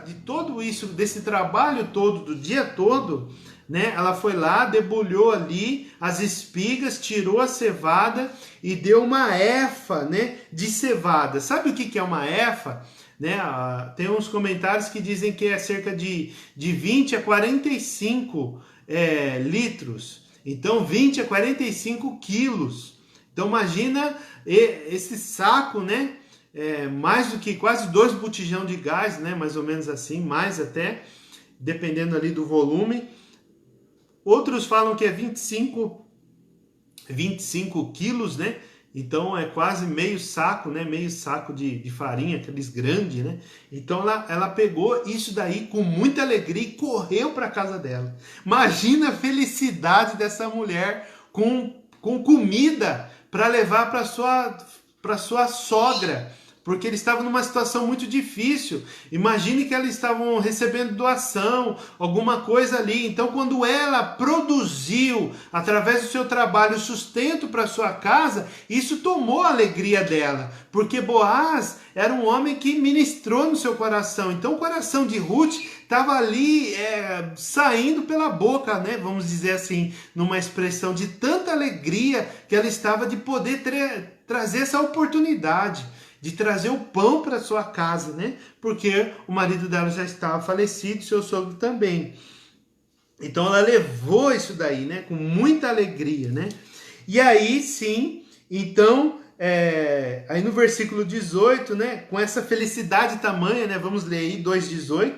A: de todo isso, desse trabalho todo, do dia todo, né? Ela foi lá, debulhou ali as espigas, tirou a cevada e deu uma efa, né, de cevada. Sabe o que é uma efa? Né? Tem uns comentários que dizem que é cerca de 20 a 45 litros. Então 20 a 45 quilos. Então imagina esse saco, né? Mais do que quase 2 botijão de gás, né? Mais ou menos assim, mais até, dependendo ali do volume. Outros falam que é 25 quilos, né? Então é quase meio saco, né? Meio saco de farinha, aqueles grandes, né? Então ela pegou isso daí com muita alegria e correu para a casa dela. Imagina a felicidade dessa mulher com comida para levar para sua sogra, porque eles estavam numa situação muito difícil. Imagine que eles estavam recebendo doação, alguma coisa ali. Então, quando ela produziu, através do seu trabalho, sustento para sua casa, isso tomou a alegria dela, porque Boaz era um homem que ministrou no seu coração. Então, o coração de Ruth estava ali saindo pela boca, né? Vamos dizer assim, numa expressão de tanta alegria que ela estava de poder trazer essa oportunidade de trazer o pão para sua casa, né? Porque o marido dela já estava falecido, seu sogro também. Então ela levou isso daí, né? Com muita alegria, né? E aí sim, então, aí no versículo 18, né? Com essa felicidade tamanha, né? Vamos ler aí 2,18.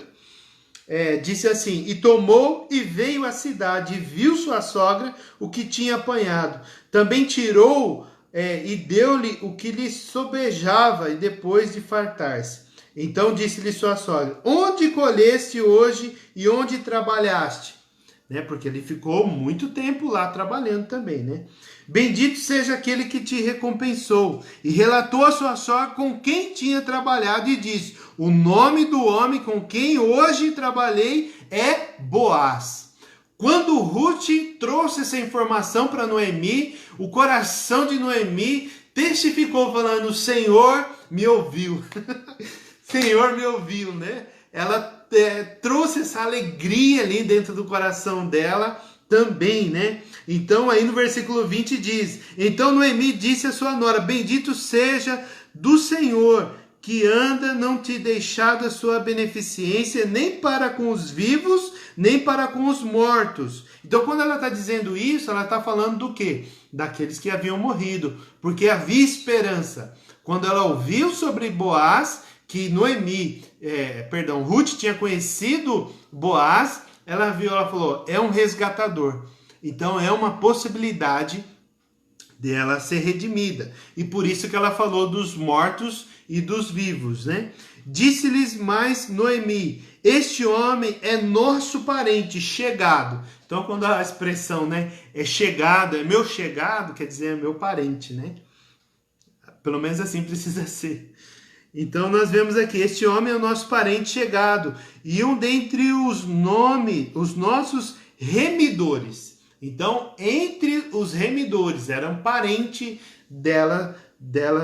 A: Disse assim: e tomou e veio à cidade, e viu sua sogra o que tinha apanhado. Também tirou e deu-lhe o que lhe sobejava, e depois de fartar-se. Então disse-lhe sua sogra: onde colheste hoje e onde trabalhaste? Né? Porque ele ficou muito tempo lá trabalhando também, né? Bendito seja aquele que te recompensou. E relatou a sua sogra com quem tinha trabalhado e disse: o nome do homem com quem hoje trabalhei é Boaz. Quando Ruth trouxe essa informação para Noemi, o coração de Noemi testificou falando: o Senhor me ouviu. Senhor me ouviu, né? Ela trouxe essa alegria ali dentro do coração dela também, né? Então aí no versículo 20 diz: então Noemi disse à sua nora: bendito seja do Senhor, que anda não te deixar da sua beneficência, nem para com os vivos, nem para com os mortos. Então, quando ela está dizendo isso, ela está falando do quê? Daqueles que haviam morrido, porque havia esperança. Quando ela ouviu sobre Boaz, que Ruth tinha conhecido Boaz, ela falou, é um resgatador. Então, é uma possibilidade dela ser redimida. E por isso que ela falou dos mortos e dos vivos, né? Disse-lhes mais Noemi, este homem é nosso parente, chegado. Então, quando a expressão, né, é chegado, é meu chegado, quer dizer, é meu parente, né? Pelo menos assim precisa ser. Então, nós vemos aqui, este homem é o nosso parente chegado, e um dentre os nossos remidores. Então, entre os remidores, era um parente dela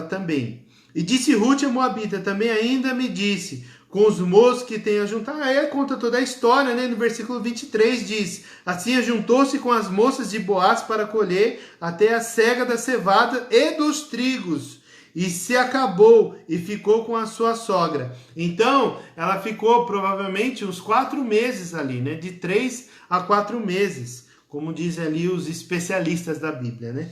A: também. E disse Ruth a Moabita, também ainda me disse, com os moços que tem ajuntado. Aí conta toda a história, né? No versículo 23 diz, assim ajuntou-se com as moças de Boaz para colher até a cega da cevada e dos trigos. E se acabou e ficou com a sua sogra. Então, ela ficou provavelmente uns 4 meses ali, né? De 3 a 4 meses, como dizem ali os especialistas da Bíblia, né?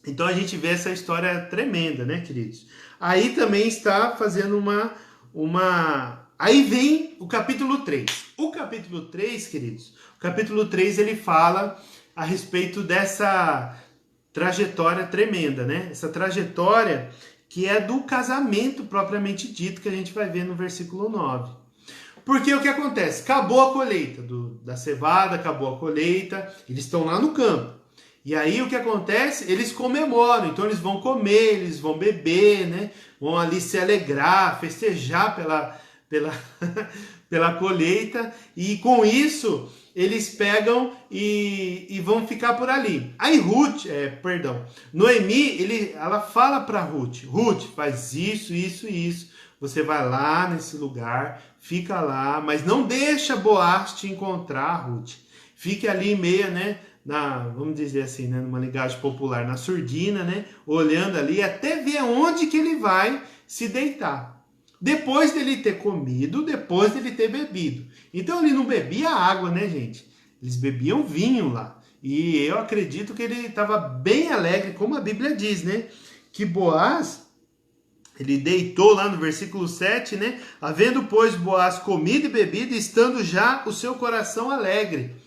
A: Então a gente vê essa história tremenda, né, queridos? Aí também está fazendo Aí vem o capítulo 3. O capítulo 3, queridos, o capítulo 3 ele fala a respeito dessa trajetória tremenda, né? Essa trajetória que é do casamento propriamente dito, que a gente vai ver no versículo 9. Porque o que acontece? Acabou a colheita da cevada, acabou a colheita, eles estão lá no campo. E aí o que acontece? Eles comemoram, então eles vão comer, eles vão beber, né? Vão ali se alegrar, festejar pela colheita, e com isso eles pegam e vão ficar por ali. Aí Noemi, ela fala para Ruth, faz isso, isso e isso, você vai lá nesse lugar, fica lá, mas não deixa Boaz te encontrar, Ruth. Fique ali meia, né? Vamos dizer assim, né, numa linguagem popular, na surdina, né, olhando ali até ver onde que ele vai se deitar. Depois dele ter comido, depois dele ter bebido. Então ele não bebia água, né, gente? Eles bebiam vinho lá. E eu acredito que ele estava bem alegre, como a Bíblia diz, né? Que Boaz, ele deitou lá no versículo 7, né? Havendo, pois, Boaz comido e bebido, estando já o seu coração alegre.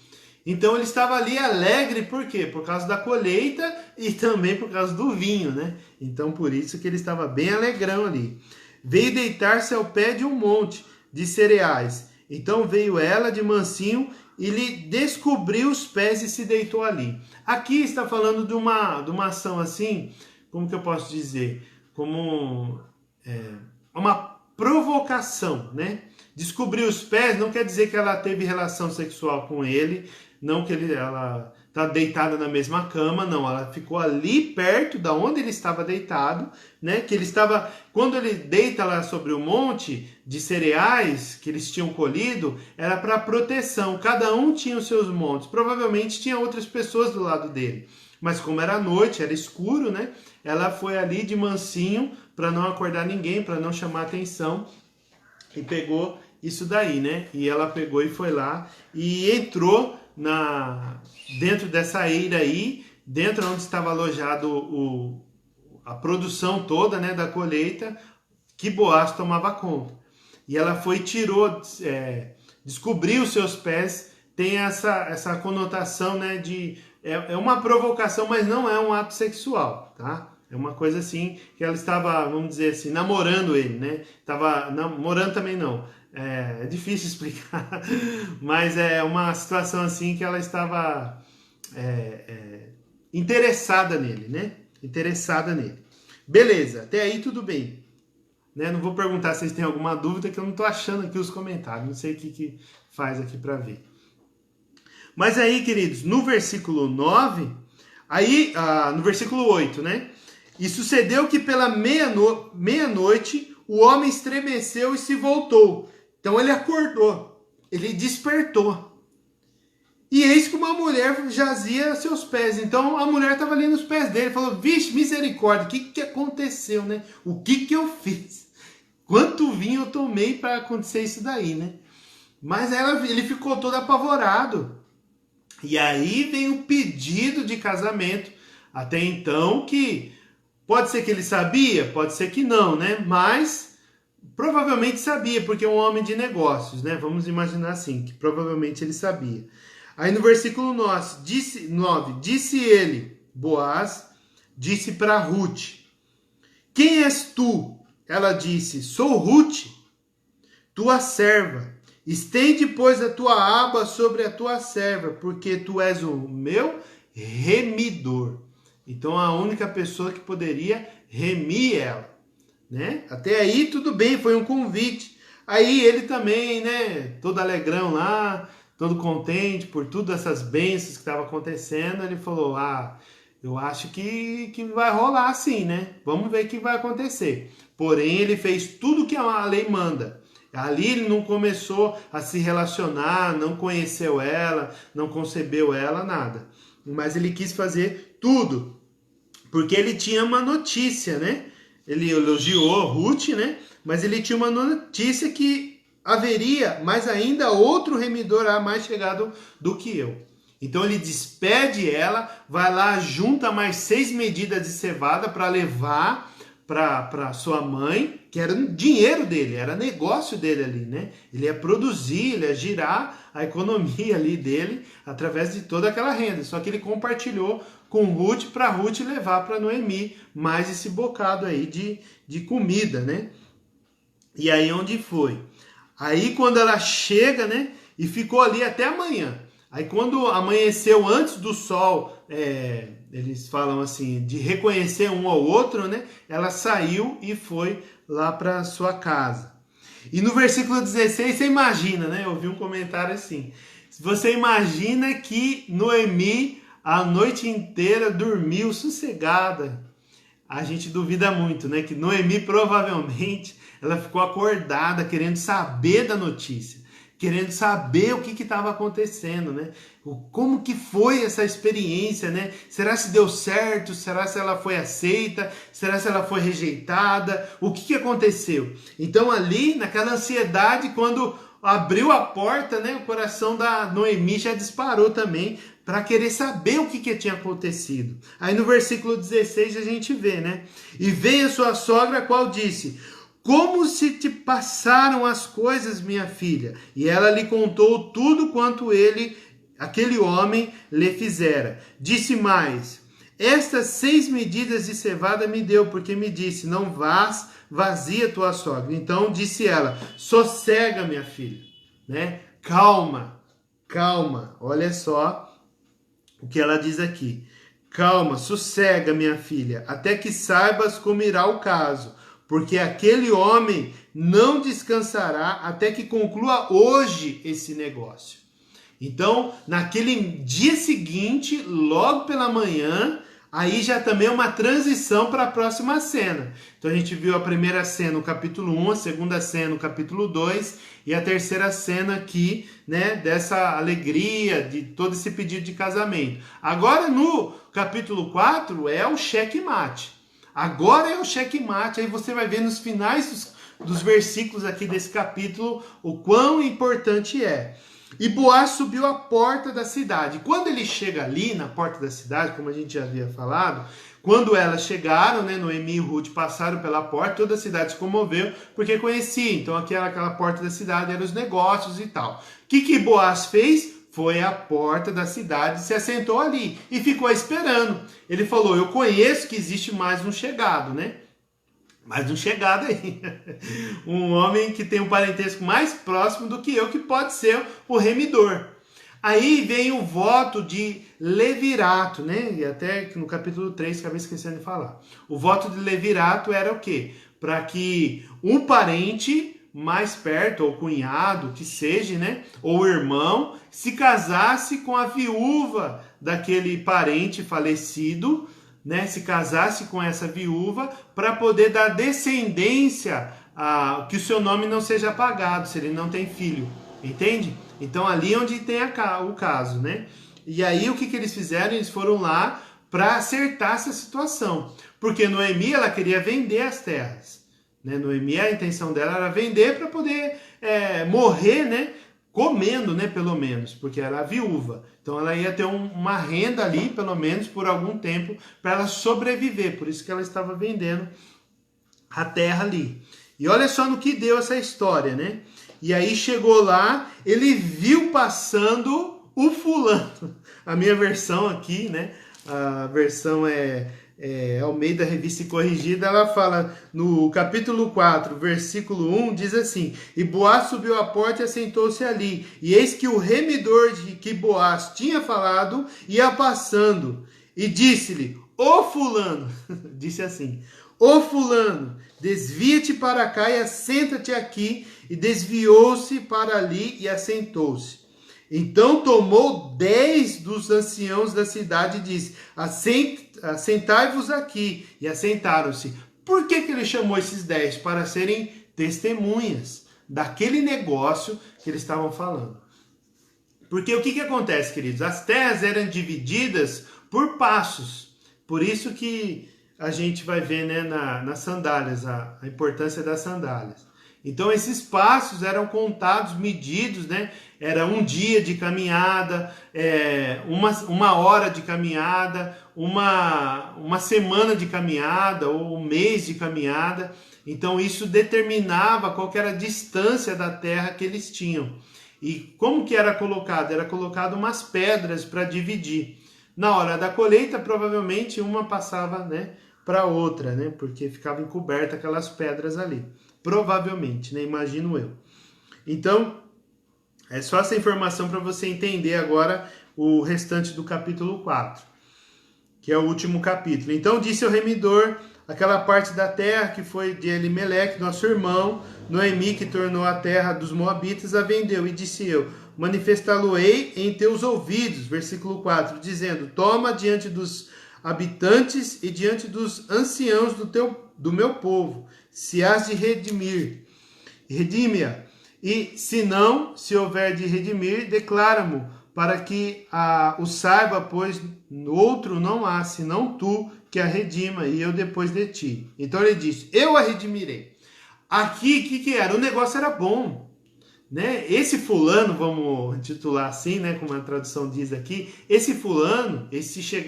A: Então ele estava ali alegre, por quê? Por causa da colheita e também por causa do vinho, né? Então por isso que ele estava bem alegrão ali. Veio deitar-se ao pé de um monte de cereais. Então veio ela de mansinho e lhe descobriu os pés e se deitou ali. Aqui está falando de uma ação assim, como que eu posso dizer? Como uma provocação, né? Descobrir os pés não quer dizer que ela teve relação sexual com ele, não que ela está deitada na mesma cama, não, ela ficou ali perto da onde ele estava deitado, né? Que ele estava, quando ele deita lá sobre o monte de cereais que eles tinham colhido, era para proteção, cada um tinha os seus montes, provavelmente tinha outras pessoas do lado dele, mas como era noite, era escuro, né? Ela foi ali de mansinho para não acordar ninguém, para não chamar atenção, e pegou isso daí, né? E ela pegou e foi lá e entrou dentro dessa eira aí, dentro onde estava alojado a produção toda, né, da colheita, que Boaz tomava conta. E ela foi e tirou, descobriu os seus pés, tem essa conotação, né, é uma provocação, mas não é um ato sexual, tá? É uma coisa assim, que ela estava, vamos dizer assim, namorando ele, né? Estava namorando também não. É difícil explicar, mas é uma situação assim que ela estava interessada nele, né? Interessada nele. Beleza, até aí tudo bem. Né? Não vou perguntar se vocês têm alguma dúvida, que eu não estou achando aqui os comentários. Não sei o que faz aqui para ver. Mas aí, queridos, no versículo 9, no versículo 8, né? E sucedeu que pela meia-noite o homem estremeceu e se voltou. Então ele acordou, ele despertou. E eis que uma mulher jazia a seus pés. Então a mulher estava ali nos pés dele, falou: vixe, misericórdia, o que aconteceu, né? O que eu fiz? Quanto vinho eu tomei para acontecer isso daí, né? Mas ele ficou todo apavorado. E aí vem o pedido de casamento. Até então que pode ser que ele sabia, pode ser que não, né? Mas provavelmente sabia, porque é um homem de negócios, né? Vamos imaginar assim, que provavelmente ele sabia. Aí no versículo 9, disse ele, Boaz, disse para Ruth: quem és tu? Ela disse: sou Ruth, tua serva. Estende, pois, a tua aba sobre a tua serva, porque tu és o meu remidor. Então a única pessoa que poderia remir ela, né? Até aí tudo bem, foi um convite. Aí ele também, né, todo alegrão lá, todo contente por todas essas bênçãos que estavam acontecendo, ele falou: eu acho que vai rolar assim, né? Vamos ver o que vai acontecer. Porém, ele fez tudo que a lei manda. Ali ele não começou a se relacionar, não conheceu ela, não concebeu ela, nada. Mas ele quis fazer tudo, porque ele tinha uma notícia, né? Ele elogiou Ruth, né? Mas ele tinha uma notícia que haveria mais ainda outro remidor mais chegado do que eu. Então ele despede ela, vai lá, junta mais 6 medidas de cevada para levar para sua mãe, que era dinheiro dele, era negócio dele ali, né? Ele ia produzir, ele ia girar a economia ali dele através de toda aquela renda. Só que ele compartilhou com Ruth para Ruth levar para Noemi mais esse bocado aí de comida, né? E aí onde foi? Aí quando ela chega, né? E ficou ali até amanhã. Aí quando amanheceu antes do sol, eles falam assim, de reconhecer um ao outro, né? Ela saiu e foi lá para sua casa. E no versículo 16, você imagina, né? Eu vi um comentário assim. Você imagina que Noemi a noite inteira dormiu sossegada. A gente duvida muito, né? Que Noemi provavelmente ela ficou acordada querendo saber da notícia, querendo saber o que estava acontecendo, né? Como que foi essa experiência, né? Será se deu certo? Será se ela foi aceita? Será se ela foi rejeitada? O que aconteceu? Então ali, naquela ansiedade, quando abriu a porta, né? O coração da Noemi já disparou também para querer saber o que tinha acontecido. Aí no versículo 16 a gente vê, né? E veio a sua sogra, a qual disse: como se te passaram as coisas, minha filha? E ela lhe contou tudo quanto aquele homem, lhe fizera. Disse mais: estas 6 medidas de cevada me deu, porque me disse: não vás vazia tua sogra. Então disse ela: sossega, minha filha, né? Calma, calma. Olha só o que ela diz aqui. Calma, sossega, minha filha, até que saibas como irá o caso. Porque aquele homem não descansará até que conclua hoje esse negócio. Então, naquele dia seguinte, logo pela manhã, aí já também é uma transição para a próxima cena. Então a gente viu a primeira cena no capítulo 1, a segunda cena no capítulo 2 e a terceira cena aqui, né, dessa alegria, de todo esse pedido de casamento. Agora no capítulo 4 é o checkmate. Agora é o checkmate, aí você vai ver nos finais dos versículos aqui desse capítulo o quão importante é. E Boaz subiu à porta da cidade. Quando ele chega ali na porta da cidade, como a gente já havia falado, quando elas chegaram, né, Noemi e Ruth passaram pela porta, toda a cidade se comoveu porque conhecia. Então aquela porta da cidade eram os negócios e tal. O que Boaz fez? Foi à porta da cidade, se assentou ali e ficou esperando. Ele falou: eu conheço que existe mais um chegado, né? Mais um chegado aí. Um homem que tem um parentesco mais próximo do que eu, que pode ser o remidor. Aí vem o voto de levirato, né? E até no capítulo 3, acabei esquecendo de falar. O voto de levirato era o quê? Para que um parente mais perto, ou cunhado, que seja, né? Ou irmão, se casasse com a viúva daquele parente falecido, né? Se casasse com essa viúva para poder dar descendência, que o seu nome não seja apagado, se ele não tem filho. Entende? Então ali é onde tem o caso, né? E aí o que eles fizeram? Eles foram lá para acertar essa situação. Porque Noemi, ela queria vender as terras. Né? Noemi, a intenção dela era vender para poder morrer, né? Comendo, né? Pelo menos, porque era viúva. Então ela ia ter uma renda ali, pelo menos por algum tempo, para ela sobreviver. Por isso que ela estava vendendo a terra ali. E olha só no que deu essa história, né? E aí chegou lá, ele viu passando o fulano. A minha versão aqui, né? A versão Almeida Revista e Corrigida, ela fala no capítulo 4, versículo 1, diz assim: E Boaz subiu à porta e assentou-se ali. E eis que o remidor de que Boaz tinha falado ia passando. E disse-lhe: Ô fulano, disse assim: Ô fulano, desvia-te para cá e assenta-te aqui. E desviou-se para ali e assentou-se. Então tomou 10 dos anciãos da cidade e disse: assentai-vos aqui. E assentaram-se. Por que ele chamou esses 10? Para serem testemunhas daquele negócio que eles estavam falando. Porque o que acontece, queridos? As terras eram divididas por passos. Por isso que a gente vai ver, né, nas sandálias, a importância das sandálias. Então esses passos eram contados, medidos, né? Era um dia de caminhada, uma hora de caminhada, uma semana de caminhada ou um mês de caminhada. Então isso determinava qual que era a distância da terra que eles tinham. E como que era colocado? Era colocado umas pedras para dividir. Na hora da colheita, provavelmente uma passava, né, para outra, né? Porque ficava encoberta aquelas pedras ali. Provavelmente, né? Imagino eu. Então, é só essa informação para você entender agora o restante do capítulo 4, que é o último capítulo. Então, disse o remidor, aquela parte da terra que foi de Elimeleque, nosso irmão, Noemi, que tornou a terra dos moabitas, a vendeu. E disse eu: manifestá-lo-ei em teus ouvidos, versículo 4, dizendo: toma diante dos habitantes e diante dos anciãos do meu povo, se has de redime-a. E se não, se houver de redimir, declara-mo, para que o saiba, pois outro não há, senão tu, que a redima, e eu depois de ti. Então ele disse: eu a redimirei. Aqui, o que era? O negócio era bom. Né? Esse fulano, vamos titular assim, né, como a tradução diz aqui, esse fulano,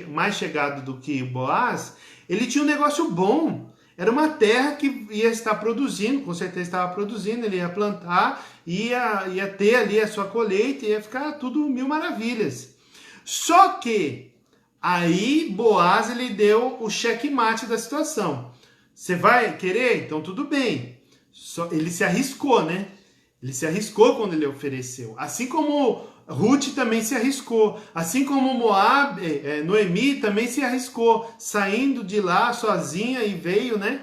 A: mais chegado do que Boaz, ele tinha um negócio bom. Era uma terra que ia estar produzindo, com certeza estava produzindo, ele ia plantar, ia ter ali a sua colheita, ia ficar tudo mil maravilhas. Só que aí Boaz, ele deu o checkmate da situação. Você vai querer? Então tudo bem. Ele se arriscou, né? Ele se arriscou quando ele ofereceu. Assim como Ruth também se arriscou. Assim como Noemi também se arriscou. Saindo de lá sozinha e veio, né?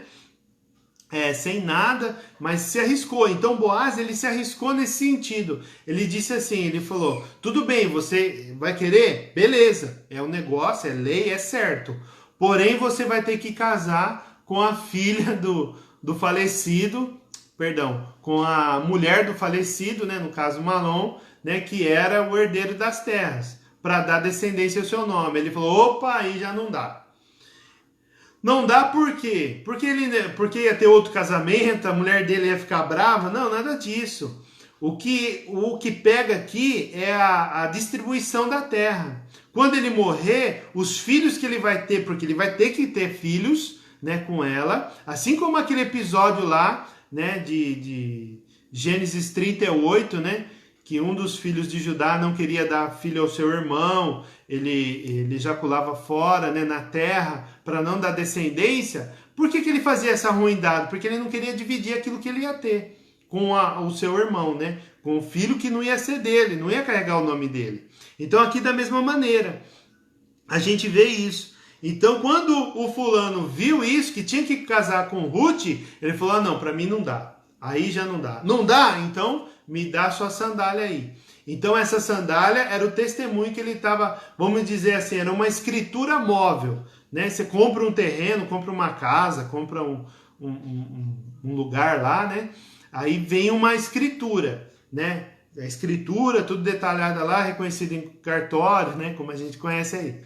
A: Sem nada, mas se arriscou. Então Boaz, ele se arriscou nesse sentido. Ele disse assim, ele falou: tudo bem, você vai querer? Beleza. É um negócio, é lei, é certo. Porém, você vai ter que casar com a filha do falecido, com a mulher do falecido, né, no caso Malom, né, que era o herdeiro das terras, para dar descendência ao seu nome. Ele falou: opa, aí já não dá. Não dá por quê? Porque ia ter outro casamento, a mulher dele ia ficar brava? Não, nada disso. O que pega aqui é a distribuição da terra. Quando ele morrer, os filhos que ele vai ter, porque ele vai ter que ter filhos, né, com ela, assim como aquele episódio lá, né, de Gênesis 38, né, que um dos filhos de Judá não queria dar filho ao seu irmão, ele ejaculava fora, né, na terra, para não dar descendência. Por que ele fazia essa ruindade? Porque ele não queria dividir aquilo que ele ia ter com o seu irmão, né, com o filho que não ia ser dele, não ia carregar o nome dele. Então aqui da mesma maneira, a gente vê isso. Então, quando o fulano viu isso, que tinha que casar com Ruth, ele falou: não, para mim não dá. Aí já não dá. Não dá? Então, me dá sua sandália aí. Então, essa sandália era o testemunho que ele estava, vamos dizer assim, era uma escritura móvel. Né? Você compra um terreno, compra uma casa, compra um lugar lá, né? Aí vem uma escritura, né? a escritura, tudo detalhada lá, reconhecido em cartório, né? Como a gente conhece aí.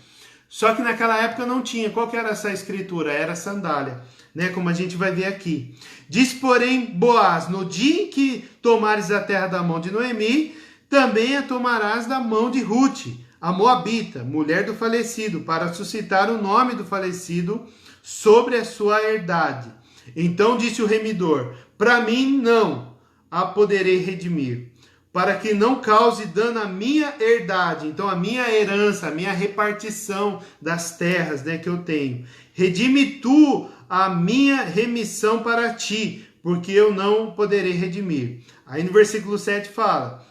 A: Só que naquela época não tinha. Qual que era essa escritura? Era sandália, né? Como a gente vai ver aqui. Diz, porém, Boaz, no dia em que tomares a terra da mão de Noemi, também a tomarás da mão de Ruth, a Moabita, mulher do falecido, para suscitar o nome do falecido sobre a sua herdade. Então disse o remidor, para mim não a poderei redimir, para que não cause dano à minha herdade, então a minha herança, a minha repartição das terras, né, que eu tenho. Redime tu a minha remissão para ti, porque eu não poderei redimir. Aí no versículo 7 fala,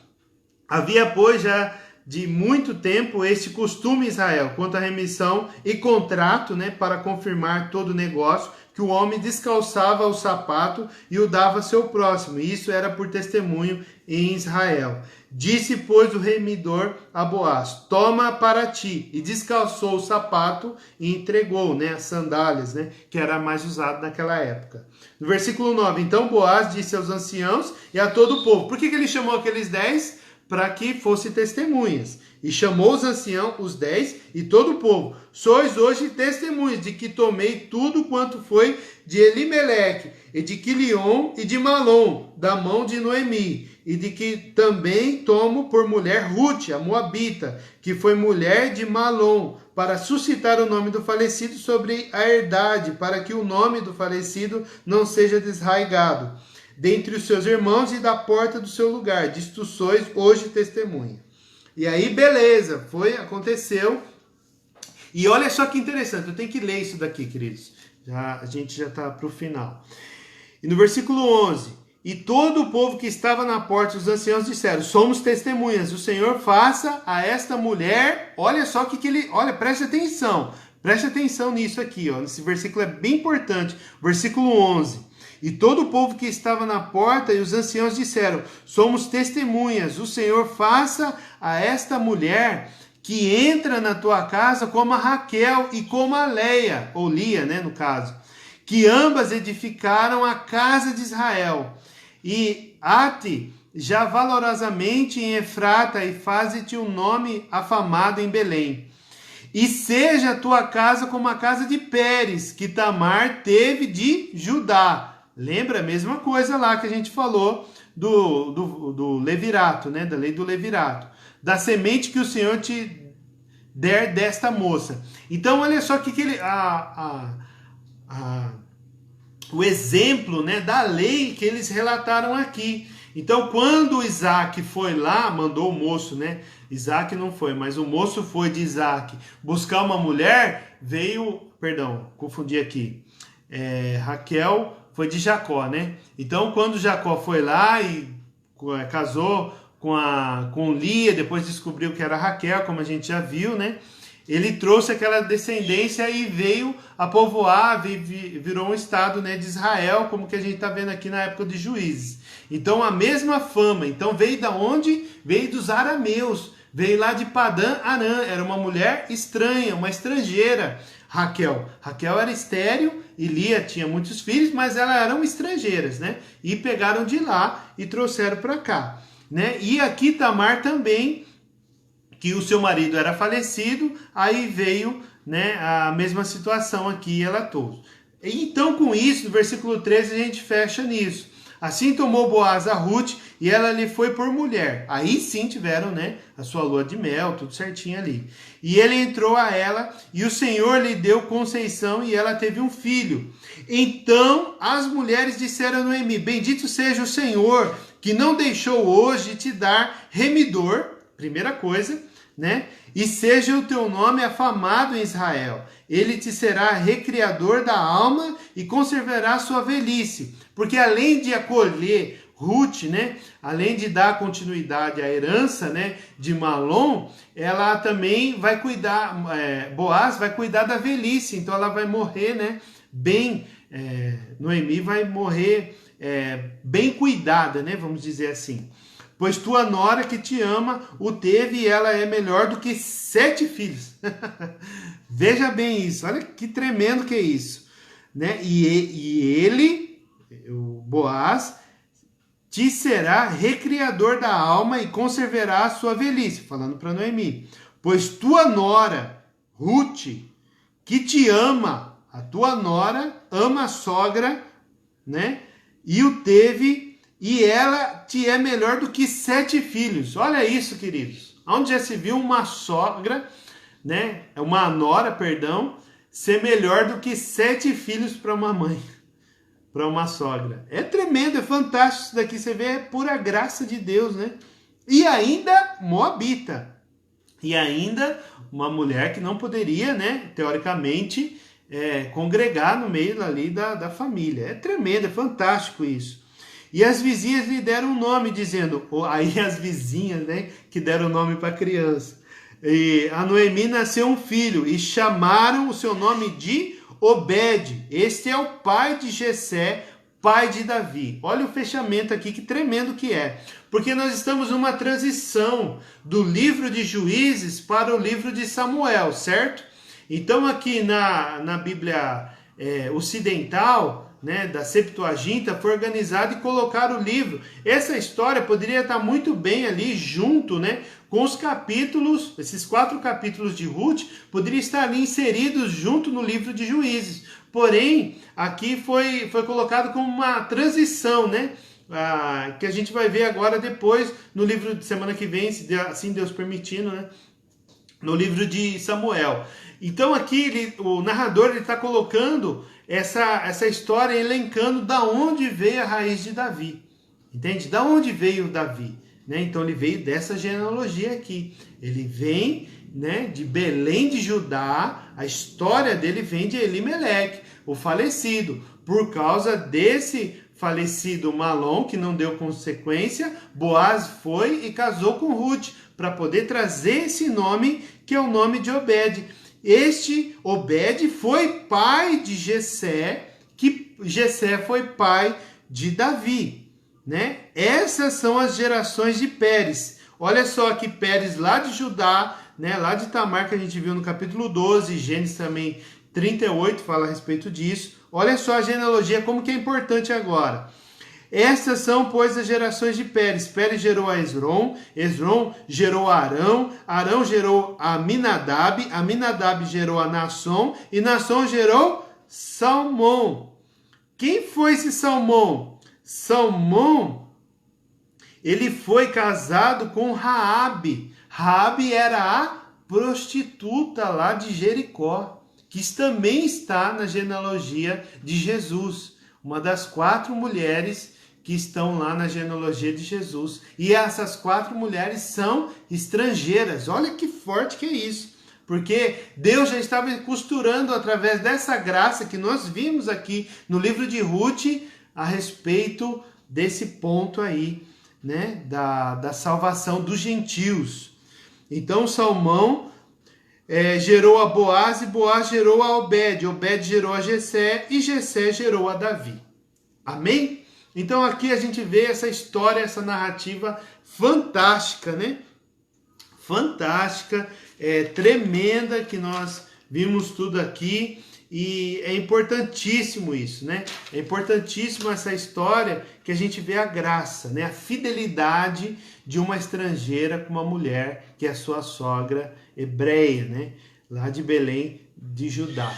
A: havia, pois, já de muito tempo este costume em Israel, quanto à remissão e contrato, né, para confirmar todo o negócio, que o homem descalçava o sapato e o dava a seu próximo. Isso era por testemunho em Israel. Disse, pois, o remidor a Boaz, toma para ti. E descalçou o sapato e entregou, né, as sandálias, né, que era mais usado naquela época. No versículo 9, então Boaz disse aos anciãos e a todo o povo. Por que ele chamou aqueles 10? Para que fossem testemunhas. E chamou os anciãos, os 10, e todo o povo. Sois hoje testemunhas de que tomei tudo quanto foi de Elimeleque, e de Quilion e de Malom, da mão de Noemi, e de que também tomo por mulher Ruth, a Moabita, que foi mulher de Malom, para suscitar o nome do falecido sobre a herdade, para que o nome do falecido não seja desraigado dentre os seus irmãos e da porta do seu lugar. Disto sois hoje testemunha. E aí, beleza, aconteceu. E olha só que interessante, eu tenho que ler isso daqui, queridos. A gente já está para o final. E no versículo 11, e todo o povo que estava na porta, os anciãos disseram, somos testemunhas, o Senhor faça a esta mulher, olha só que ele, olha, preste atenção nisso aqui, ó, esse versículo é bem importante, versículo 11. E todo o povo que estava na porta e os anciãos disseram, somos testemunhas, o Senhor faça a esta mulher que entra na tua casa como a Raquel e como a Leia, ou Lia, né, no caso, que ambas edificaram a casa de Israel. E ate já valorosamente em Efrata e faze-te um nome afamado em Belém. E seja a tua casa como a casa de Pérez, que Tamar teve de Judá. Lembra a mesma coisa lá que a gente falou do levirato, né? Da lei do levirato. Da semente que o Senhor te der desta moça. Então, olha só que ele... o exemplo, né, da lei que eles relataram aqui. Então, quando Isaac foi lá, mandou o moço, né? Isaac não foi, mas o moço foi de Isaac buscar uma mulher, confundi aqui. Raquel foi de Jacó, né? Então, quando Jacó foi lá e casou com Lia, depois descobriu que era Raquel, como a gente já viu, né? Ele trouxe aquela descendência e veio a povoar, virou um estado, né, de Israel, como que a gente está vendo aqui na época de Juízes. Então, a mesma fama. Então, veio da onde? Veio dos arameus. Veio lá de Padã Arã. Era uma mulher estranha, uma estrangeira. Raquel era estéril e Lia tinha muitos filhos, mas elas eram estrangeiras, né? E pegaram de lá e trouxeram para cá, né? E aqui Tamar também, que o seu marido era falecido, aí veio, né, a mesma situação aqui, ela todos. Então, com isso, no versículo 13, a gente fecha nisso. Assim tomou Boaz a Ruth e ela lhe foi por mulher. Aí sim tiveram, né, a sua lua de mel, tudo certinho ali. E ele entrou a ela e o Senhor lhe deu conceição e ela teve um filho. Então as mulheres disseram a Noemi, bendito seja o Senhor que não deixou hoje te dar remidor, primeira coisa, né? E seja o teu nome afamado em Israel. Ele te será recriador da alma e conservará sua velhice. Porque além de acolher Ruth, né? Além de dar continuidade à herança, né, de Malom, ela também vai cuidar, Boaz vai cuidar da velhice. Então ela vai morrer, né, bem, Noemi vai morrer bem cuidada, né? Vamos dizer assim. Pois tua nora que te ama o teve e ela é melhor do que 7 filhos. Veja bem isso, olha que tremendo que é isso, né? E ele, o Boaz, te será recriador da alma e conservará a sua velhice, falando para Noemi, pois tua nora, Ruth, que te ama, a tua nora ama a sogra, né? E o teve, e ela te é melhor do que 7 filhos. Olha isso, queridos. Onde já se viu uma sogra, né? Uma nora, perdão, ser melhor do que 7 filhos para uma mãe, para uma sogra. É tremendo, é fantástico isso daqui. Você vê, é pura graça de Deus, né? E ainda moabita. E ainda uma mulher que não poderia, né, teoricamente, congregar no meio ali da família. É tremendo, é fantástico isso. E as vizinhas lhe deram um nome, dizendo, aí as vizinhas, né, que deram o nome para a criança. E a Noemi nasceu um filho e chamaram o seu nome de Obed. Este é o pai de Jessé, pai de Davi. Olha o fechamento aqui, que tremendo que é. Porque nós estamos numa transição do livro de Juízes para o livro de Samuel, certo? Então aqui na Bíblia ocidental, né, da Septuaginta, foi organizado e colocaram o livro. Essa história poderia estar muito bem ali junto, né, com os capítulos, esses 4 capítulos de Ruth, poderia estar ali inseridos junto no livro de Juízes. Porém, aqui foi colocado como uma transição, né? Que a gente vai ver agora depois, no livro de semana que vem, se assim Deus permitindo, né? No livro de Samuel. Então aqui o narrador está colocando essa história, elencando da onde veio a raiz de Davi. Entende? Da onde veio Davi? Né? Então ele veio dessa genealogia aqui. Ele vem, né, de Belém de Judá. A história dele vem de Elimeleque, o falecido. Por causa desse falecido Malom, que não deu consequência, Boaz foi e casou com Ruth, para poder trazer esse nome, que é o nome de Obed. Este Obed foi pai de Jessé, que Jessé foi pai de Davi, né? Essas são as gerações de Pérez. Olha só que Pérez lá de Judá, né? Lá de Tamar, que a gente viu no capítulo 12, Gênesis também 38 fala a respeito disso. Olha só a genealogia, como que é importante agora. Essas são, pois, as gerações de Pérez. Pérez gerou a Esrom, Esrom gerou a Arão, Arão gerou a Aminadab, Aminadab gerou a Nasson, e Nasson gerou Salmão. Quem foi esse Salmão? Salmão, ele foi casado com Raabe. Raabe era a prostituta lá de Jericó, que também está na genealogia de Jesus. Uma das 4 mulheres que estão lá na genealogia de Jesus. E essas 4 mulheres são estrangeiras. Olha que forte que é isso. Porque Deus já estava costurando através dessa graça que nós vimos aqui no livro de Ruth a respeito desse ponto aí, né, da salvação dos gentios. Então Salmão gerou a Boaz, e Boaz gerou a Obed, Obed gerou a Jessé, e Jessé gerou a Davi. Amém? Então aqui a gente vê essa história, essa narrativa fantástica, né? Fantástica, tremenda, que nós vimos tudo aqui, e é importantíssimo isso, né? É importantíssimo essa história, que a gente vê a graça, né? A fidelidade de uma estrangeira com uma mulher que é sua sogra hebreia, né? Lá de Belém de Judá.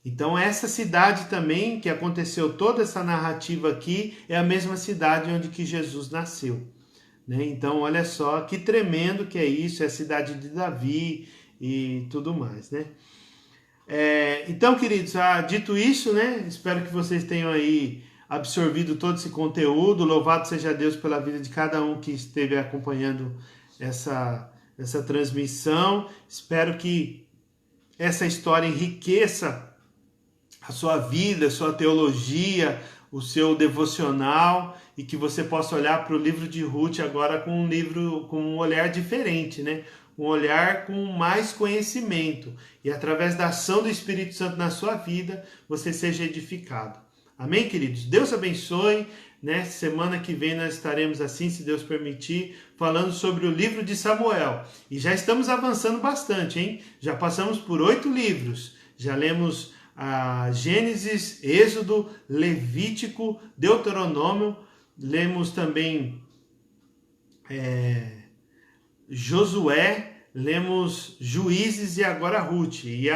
A: Então essa cidade também, que aconteceu toda essa narrativa aqui, é a mesma cidade onde que Jesus nasceu, né? Então olha só que tremendo que é isso, é a cidade de Davi e tudo mais, né? Então, queridos, dito isso, né? Espero que vocês tenham aí absorvido todo esse conteúdo. Louvado seja Deus pela vida de cada um que esteve acompanhando essa transmissão. Espero que essa história enriqueça a sua vida, a sua teologia, o seu devocional, e que você possa olhar para o livro de Ruth agora com um olhar diferente, né? Um olhar com mais conhecimento, e através da ação do Espírito Santo na sua vida, você seja edificado. Amém, queridos? Deus abençoe, né? Semana que vem nós estaremos assim, se Deus permitir, falando sobre o livro de Samuel. E já estamos avançando bastante, hein? Já passamos por 8 livros, já lemos Gênesis, Êxodo, Levítico, Deuteronômio, lemos também Josué, lemos Juízes e agora Ruth. E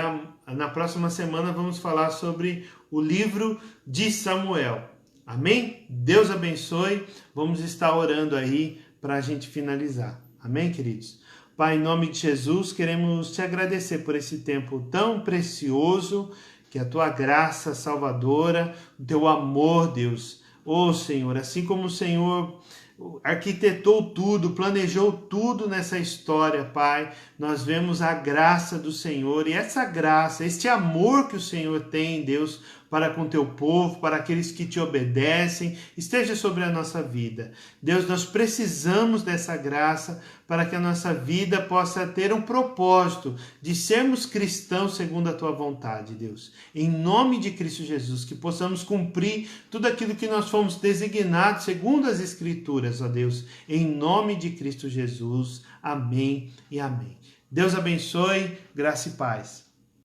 A: na próxima semana vamos falar sobre o livro de Samuel. Amém? Deus abençoe. Vamos estar orando aí para a gente finalizar. Amém, queridos? Pai, em nome de Jesus, queremos te agradecer por esse tempo tão precioso, que a tua graça salvadora, o teu amor, Deus. Ô Senhor, assim como o Senhor arquitetou tudo, planejou tudo nessa história, Pai, nós vemos a graça do Senhor e essa graça, este amor que o Senhor tem, Deus, para com teu povo, para aqueles que te obedecem, esteja sobre a nossa vida. Deus, nós precisamos dessa graça para que a nossa vida possa ter um propósito de sermos cristãos segundo a tua vontade, Deus. Em nome de Cristo Jesus, que possamos cumprir tudo aquilo que nós fomos designados segundo as Escrituras, ó Deus. Em nome de Cristo Jesus. Amém e amém. Deus abençoe, graça e paz.